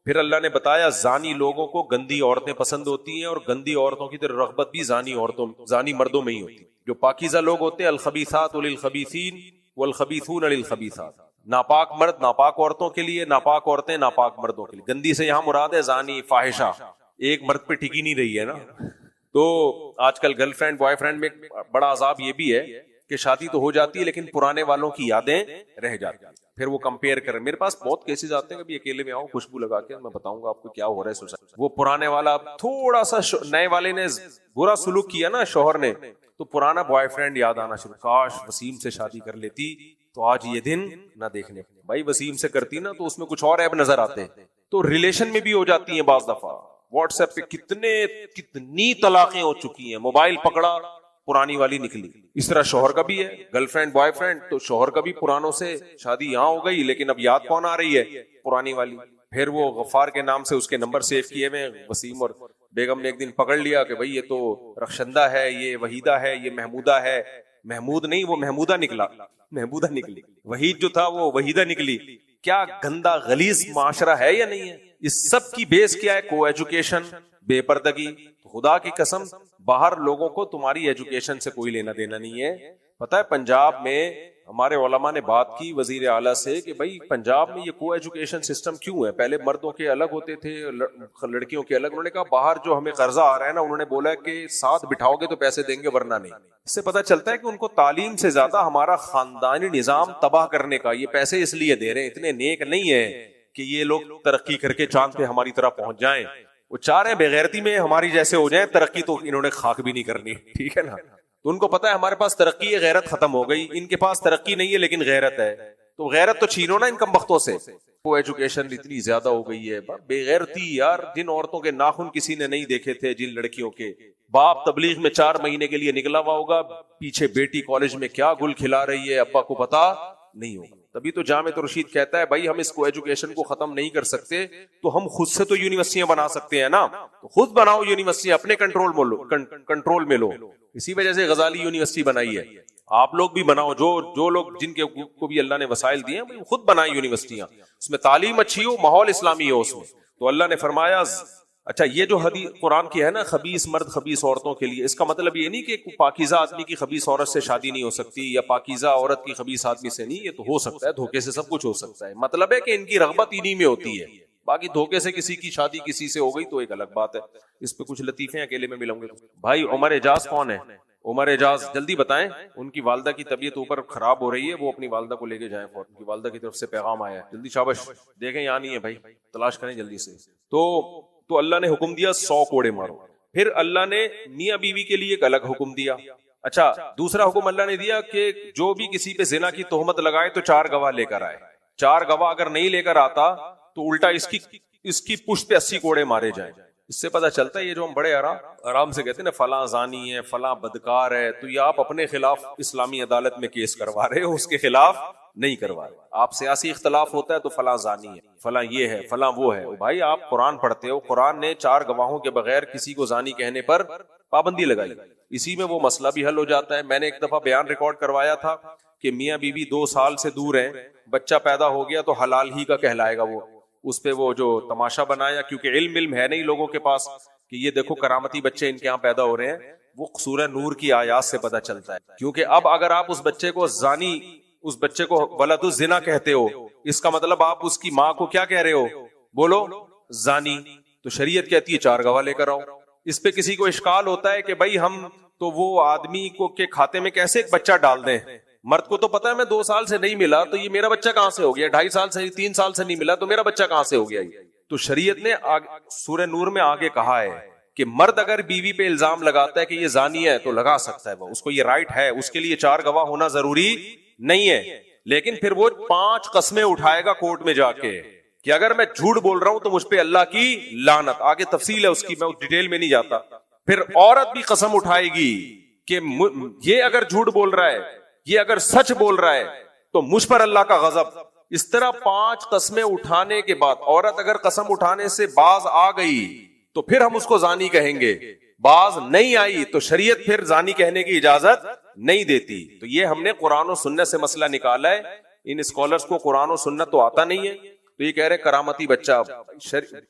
پھر اللہ نے بتایا زانی لوگوں کو گندی عورتیں پسند ہوتی ہیں اور گندی عورتوں کی طرف رغبت بھی زانی مردوں میں ہی ہوتی ہے. جو پاکیزہ لوگ ہوتے ہیں الخبیثات للخبیثین والخبیثون للخبیثات، ناپاک مرد ناپاک عورتوں کے لیے، ناپاک عورتیں ناپاک مردوں کے لیے. گندی سے یہاں مراد ہے زانی، فاحشہ. ایک مرد پہ ٹکی نہیں رہی ہے نا. تو آج کل گرل فرینڈ بوائے فرینڈ میں بڑا عذاب یہ بھی ہے کہ شادی تو ہو جاتی ہے لیکن پرانے والوں کی یادیں رہ جاتی ہیں. پھر وہ کمپیئر کریں. میرے پاس بہت کیسز آتے ہیں، کبھی اکیلے میں آؤں خوشبو لگا کے میں بتاؤں گا آپ کو کیا ہو رہا ہے سوسائٹی. وہ پرانے والا تھوڑا سا نئے والے نے برا سلوک کیا نا شوہر نے، تو پرانا بوائے فرینڈ یاد آنا شروع. کاش وسیم سے شادی کر لیتی تو آج یہ دن نہ دیکھنے. بھائی وسیم سے کرتی نا تو اس میں کچھ اور عیب نظر آتے ہیں. تو ریلیشن میں بھی ہو جاتی ہیں بعض دفعہ. واٹس ایپ پہ کتنی طلاقیں ہو چکی ہیں. موبائل پکڑا پرانی والی نکلی. اس طرح شوہر کا بھی ہے، گرل فرینڈ بوائے فرینڈ، تو شوہر کا بھی پرانوں سے شادی یہاں ہو گئی لیکن اب یاد کون آ رہی ہے؟ پرانی والی. پھر وہ غفار کے نام سے اس کے نمبر سیو کیے ہوئے. وسیم اور بیگم نے ایک دن پکڑ لیا کہ بھائی یہ تو رخشندہ ہے، یہ وحیدہ ہے، یہ محمودہ ہے. محمود نہیں، وہ محمودہ نکلا. محمودہ نکلی. وحید جو تھا وہ وحیدہ نکلی. کیا گندا غلیظ معاشرہ ہے یا نہیں ہے؟ اس سب کی بیس کیا ہے؟ کو ایجوکیشن، بے پردگی. خدا کی قسم باہر لوگوں کو تمہاری ایجوکیشن سے کوئی لینا دینا نہیں ہے. پتہ ہے پنجاب میں ہمارے علماء نے بات کی وزیر اعلیٰ سے کہ بھائی پنجاب میں یہ کو ایجوکیشن سسٹم کیوں ہے؟ پہلے مردوں کے الگ ہوتے تھے، لڑکیوں کے الگ. انہوں نے کہا باہر جو ہمیں قرضہ آ رہا ہے نا، انہوں نے بولا کہ ساتھ بٹھاؤ گے تو پیسے دیں گے ورنہ نہیں. اس سے پتہ چلتا ہے کہ ان کو تعلیم سے زیادہ ہمارا خاندانی نظام تباہ کرنے کا یہ پیسے اس لیے دے رہے ہیں. اتنے نیک نہیں ہے کہ یہ لوگ ترقی کر کے چاند پہ ہماری طرح پہنچ جائیں. وہ چاہ رہے ہیں بغیرتی میں ہماری جیسے ہو جائیں. ترقی تو انہوں نے خاک بھی نہیں کرنی، ٹھیک ہے نا. تو ان کو پتا ہے ہمارے پاس ترقی ہے، غیرت ختم ہو گئی. ان کے پاس ترقی نہیں ہے لیکن غیرت ہے. تو غیرت تو چھینو نا ان کم بختوں سے. وہ ایجوکیشن اتنی زیادہ ہو گئی ہے. بے غیرتی یار. جن عورتوں کے ناخن کسی نے نہیں دیکھے تھے، جن لڑکیوں کے باپ تبلیغ میں 4 مہینے کے لیے نکلا ہوا ہوگا، پیچھے بیٹی کالج میں کیا گل کھلا رہی ہے ابا کو پتا نہیں ہوگا. تبھی تو جامع رشید کہتا ہے بھائی ہم اس کو ایجوکیشن کو ختم نہیں کر سکتے تو ہم خود سے تو یونیورسٹیاں بنا سکتے ہیں نا. تو خود بناؤ یونیورسٹی، اپنے کنٹرول میں لو. اسی وجہ سے غزالی یونیورسٹی بنائی ہے. آپ لوگ بھی بناؤ، جو لوگ جن کے کو بھی اللہ نے وسائل دیے ہیں خود بنائیں یونیورسٹیاں. اس میں تعلیم اچھی ہو، ماحول اسلامی ہو اس میں. تو اللہ نے فرمایا اچھا یہ جو حدیث قرآن کی ہے نا، خبیث مرد خبیث عورتوں کے لیے، اس کا مطلب یہ نہیں کہ پاکیزہ آدمی کی خبیث عورت سے شادی نہیں ہو سکتی یا پاکیزہ عورت کی خبیث آدمی سے نہیں. یہ تو ہو سکتا ہے، دھوکے سے سب کچھ ہو سکتا ہے. مطلب ہے کہ ان کی رغبت انہی میں ہوتی ہے. باقی دھوکے سے کسی کی شادی کسی سے ہو گئی تو ایک الگ بات ہے. اس پہ کچھ لطیفے اکیلے میں ملوں گے. بھائی عمر اعجاز کون ہے؟ عمر اعجاز جلدی بتائیں. ان کی والدہ کی طبیعت اوپر خراب ہو رہی ہے، وہ اپنی والدہ کو لے کے جائیں. ان کی والدہ کی طرف سے پیغام آیا ہے. جلدی شابش دیکھیں یہاں نہیں ہے بھائی، تلاش کریں جلدی سے. تو اللہ نے حکم دیا 100 کوڑے مارو. پھر اللہ نے میاں بیوی کے لیے ایک الگ حکم دیا. اچھا دوسرا حکم اللہ نے دیا کہ جو بھی کسی پہ زنا کی تہمت لگائے تو 4 گواہ لے کر آئے. 4 گواہ اگر نہیں لے کر آتا تو الٹا اس کی پشت پہ 80 کوڑے مارے جائیں. اس سے پتہ چلتا ہے یہ جو ہم بڑے آرام سے کہتے ہیں نا فلاں زانی ہے، فلاں بدکار ہے، تو یہ آپ اپنے خلاف اسلامی عدالت میں کیس کروا رہے ہو، اس کے خلاف نہیں کروا رہے. آپ سیاسی اختلاف ہوتا ہے تو فلاں زانی ہے، فلاں یہ ہے، فلاں وہ ہے. بھائی آپ قرآن پڑھتے ہو، قرآن نے 4 گواہوں کے بغیر کسی کو زانی کہنے پر پابندی لگائی. اسی میں وہ مسئلہ بھی حل ہو جاتا ہے. میں نے ایک دفعہ بیان ریکارڈ کروایا تھا کہ میاں بیوی 2 سال سے دور ہیں، بچہ پیدا ہو گیا تو حلال ہی کا کہلائے گا. وہ اس پہ وہ جو تماشا بنایا، کیونکہ علم ہے نہیں لوگوں کے پاس کہ یہ دیکھو کرامتی بچے ان کے یہاں پیدا ہو رہے ہیں. وہ سورہ نور کی آیات سے پتہ چلتا ہے. کیونکہ اب اگر آپ اس بچے کو زانی، اس بچے کو ولد الزنا کہتے ہو، اس کا مطلب آپ اس کی ماں کو کیا کہہ رہے ہو؟ بولو زانی. تو شریعت کہتی ہے 4 گواہ لے کر آؤ. اس پہ کسی کو اشکال ہوتا ہے کہ بھائی ہم تو وہ آدمی کو کے کھاتے میں کیسے ایک بچہ ڈال دیں؟ مرد کو تو پتا ہے میں 2 سال سے نہیں ملا تو یہ میرا بچہ کہاں سے ہو گیا، 2.5 سال سے 3 سال سے نہیں ملا تو میرا بچہ کہاں سے ہو گیا. تو شریعت نے سورہ نور میں آگے کہا ہے کہ مرد اگر بیوی پہ الزام لگاتا ہے کہ یہ زانی ہے تو لگا سکتا ہے، وہ اس کو یہ رائٹ ہے. اس کے لیے 4 گواہ ہونا ضروری نہیں ہے. لیکن پھر وہ 5 قسمیں اٹھائے گا کورٹ میں جا کے کہ اگر میں جھوٹ بول رہا ہوں تو مجھ پہ اللہ کی لعنت. آگے تفصیل ہے اس کی، میں ڈیٹیل میں نہیں جاتا. پھر عورت بھی قسم اٹھائے گی کہ یہ اگر جھوٹ بول رہا ہے، یہ اگر سچ بول رہا ہے تو مجھ پر اللہ کا غضب. اس طرح 5 قسمیں اٹھانے کے بعد عورت اگر قسم اٹھانے سے باز آ گئی تو پھر ہم اس کو زانی کہیں گے. باز نہیں آئی تو شریعت پھر زانی کہنے کی اجازت نہیں دیتی. تو یہ ہم نے قرآن و سنت سے مسئلہ نکالا ہے. ان اسکالرز کو قرآن و سنت تو آتا نہیں ہے، تو یہ کہہ رہے کرامتی بچہ.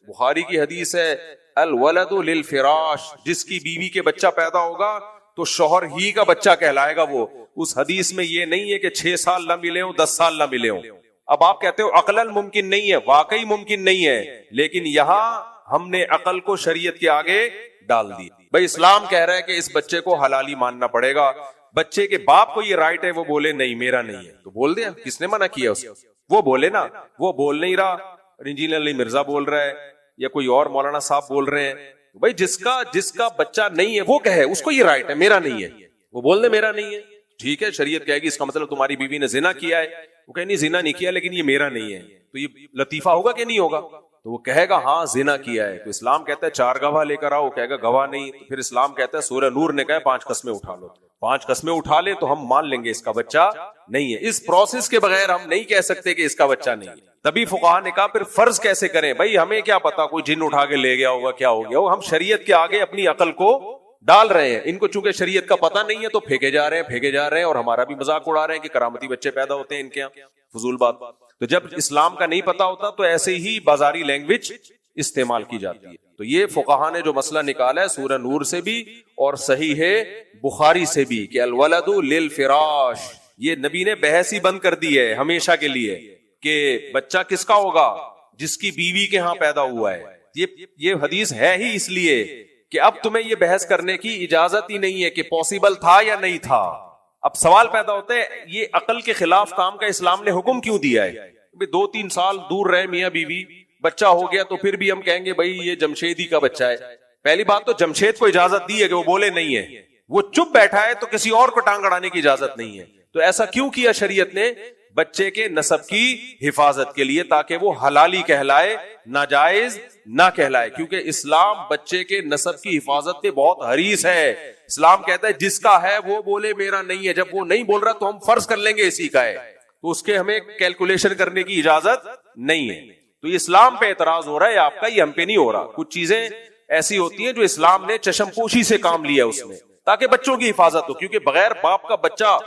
بخاری کی حدیث ہے الولد للفراش، جس کی بیوی کے بچہ پیدا ہوگا تو شوہر ہی کا بچہ کہلائے گا وہ. اس حدیث میں یہ نہیں ہے کہ 6 سال نہ ملے ہوں 10 سال نہ ملے ہوں. اب آپ کہتے ہو عقلاً ممکن نہیں ہے، واقعی ممکن نہیں ہے، لیکن یہاں ہم نے عقل کو شریعت کے آگے ڈال دی. بھائی اسلام کہہ رہا ہے کہ اس بچے کو حلالی ماننا پڑے گا. بچے کے باپ کو یہ رائٹ ہے وہ بولے نہیں میرا نہیں ہے تو بول دیا، کس نے منع کیا اسے؟ وہ بولے نا. وہ بول نہیں رہا، انجینئر علی مرزا بول رہا ہے یا کوئی اور مولانا صاحب بول رہے ہیں. بھائی جس کا بچہ نہیں ہے وہ کہے، اس کو یہ رائٹ ہے میرا نہیں ہے، وہ بول دے میرا نہیں ہے. ٹھیک ہے، شریعت کہے گی اس کا مطلب تمہاری بیوی نے زنا کیا ہے، وہ کہے نہیں زنا نہیں کیا لیکن یہ میرا نہیں ہے، تو یہ لطیفہ ہوگا کہ نہیں ہوگا؟ تو وہ کہے گا ہاں زنا کیا ہے. تو اسلام کہتا ہے 4 گواہ لے کر آؤ، وہ کہے گا گواہ نہیں. تو پھر اسلام کہتا ہے سورہ نور نے کہا 5 قسمیں اٹھا لو. 5 قسمیں اٹھا لے تو ہم مان لیں گے اس کا بچہ نہیں ہے. اس پروسیس کے بغیر ہم نہیں کہہ سکتے کہ اس کا بچہ نہیں ہے. تبھی فقہا نے کہا پھر فرض کیسے کریں؟ بھائی ہمیں کیا پتا کوئی جن اٹھا کے لے گیا ہوگا، کیا ہو گیا ہو. ہم شریعت کے آگے اپنی عقل کو ڈال رہے ہیں. ان کو چونکہ شریعت کا پتہ نہیں ہے تو پھینکے جا رہے ہیں اور ہمارا بھی مذاق اڑا رہے ہیں کہ کرامتی بچے پیدا ہوتے ہیں ان کے یہاں. فضول بات. تو جب اسلام کا نہیں پتا ہوتا تو ایسے ہی بازاری لینگویج استعمال کی جاتی ہے. تو یہ فقہا نے جو مسئلہ نکالا ہے سورہ نور سے بھی اور صحیح ہے بخاری سے بھی کہ الولد للفراش، یہ نبی نے بحث ہی بند کر دی ہے ہمیشہ کے لیے کہ بچہ کس کا ہوگا؟ جس کی بیوی کے ہاں پیدا ہوا ہے. یہ حدیث ہے ہی اس لیے کہ اب تمہیں یہ بحث کرنے کی اجازت ہی نہیں ہے کہ پاسبل تھا یا نہیں تھا. اب سوال پیدا ہوتا ہے یہ عقل کے خلاف کام کا اسلام نے حکم کیوں دیا ہے؟ 2-3 سال دور رہے میاں بیوی، بچہ ہو گیا تو پھر بھی ہم کہیں گے بھائی یہ جمشیدی کا بچہ ہے. پہلی بات تو جمشید کو اجازت دی ہے کہ وہ بولے نہیں ہے، وہ چپ بیٹھا ہے تو کسی اور کو ٹانگ اڑانے کی اجازت نہیں ہے. تو ایسا کیوں کیا شریعت نے؟ بچے کے نسب کی حفاظت کے لیے، تاکہ وہ حلالی کہلائے ناجائز نہ کہلائے. کیونکہ اسلام بچے کے نسب کی حفاظت پہ بہت حریص ہے. اسلام کہتا ہے جس کا ہے وہ بولے میرا نہیں ہے. جب وہ نہیں بول رہا تو ہم فرض کر لیں گے اسی کا ہے، تو اس کے ہمیں کیلکولیشن کرنے کی اجازت نہیں ہے. تو یہ اسلام پہ اعتراض ہو رہا ہے آپ کا، یہ ہم پہ نہیں ہو رہا. کچھ چیزیں ایسی ہوتی ہیں جو اسلام نے چشم پوشی سے کام لیا اس میں تاکہ بچوں کی حفاظت ہو. کیونکہ بغیر باپ کا بچہ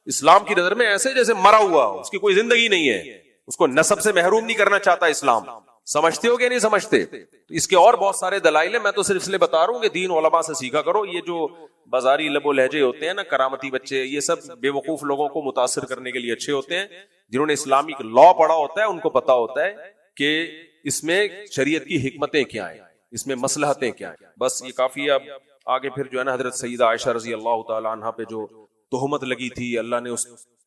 اسلام کی نظر میں ایسے جیسے مرا ہوا، اس کی کوئی زندگی نہیں ہے. اس کو نسب سے محروم نہیں کرنا چاہتا اسلام. سمجھتے ہو کہ نہیں سمجھتے؟ تو اس کے اور بہت سارے دلائل ہیں. میں تو صرف اس لیے بتا رہا ہوں کہ دین علماء سے سیکھا کرو. یہ جو بازاری لب و لہجے ہوتے ہیں نا، کرامتی بچے، یہ سب بے وقوف لوگوں کو متاثر کرنے کے لیے اچھے ہوتے ہیں. جنہوں نے اسلامک لا پڑھا ہوتا ہے ان کو پتا ہوتا ہے کہ اس میں شریعت کی حکمتیں کیا ہیں، اس میں مصلحتیں کیا ہیں. بس یہ کافی ہے. اب آگے پھر جو ہے نا حضرت سیدہ عائشہ رضی اللہ تعالی عنہا پہ جو تہمت لگی تھی، اللہ نے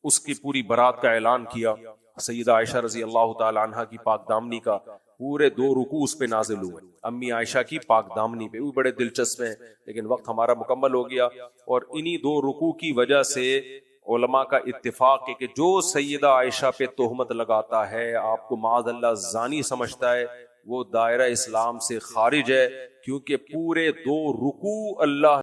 اس کی پوری برات کا اعلان کیا. سیدہ عائشہ رضی اللہ تعالی عنہا کی پاک دامنی کا پورے 2 رکوع اس پہ نازل ہوئے. امی عائشہ کی پاک دامنی پہ وہ بڑے دلچسپ ہیں، لیکن وقت ہمارا مکمل ہو گیا. اور انہی 2 رکوع کی وجہ سے علماء کا اتفاق ہے کہ جو سیدہ عائشہ پہ تہمت لگاتا ہے، آپ کو معاذ اللہ زانی سمجھتا ہے، وہ دائرہ اسلام سے خارج ہے. کیونکہ پورے 2 رکوع اللہ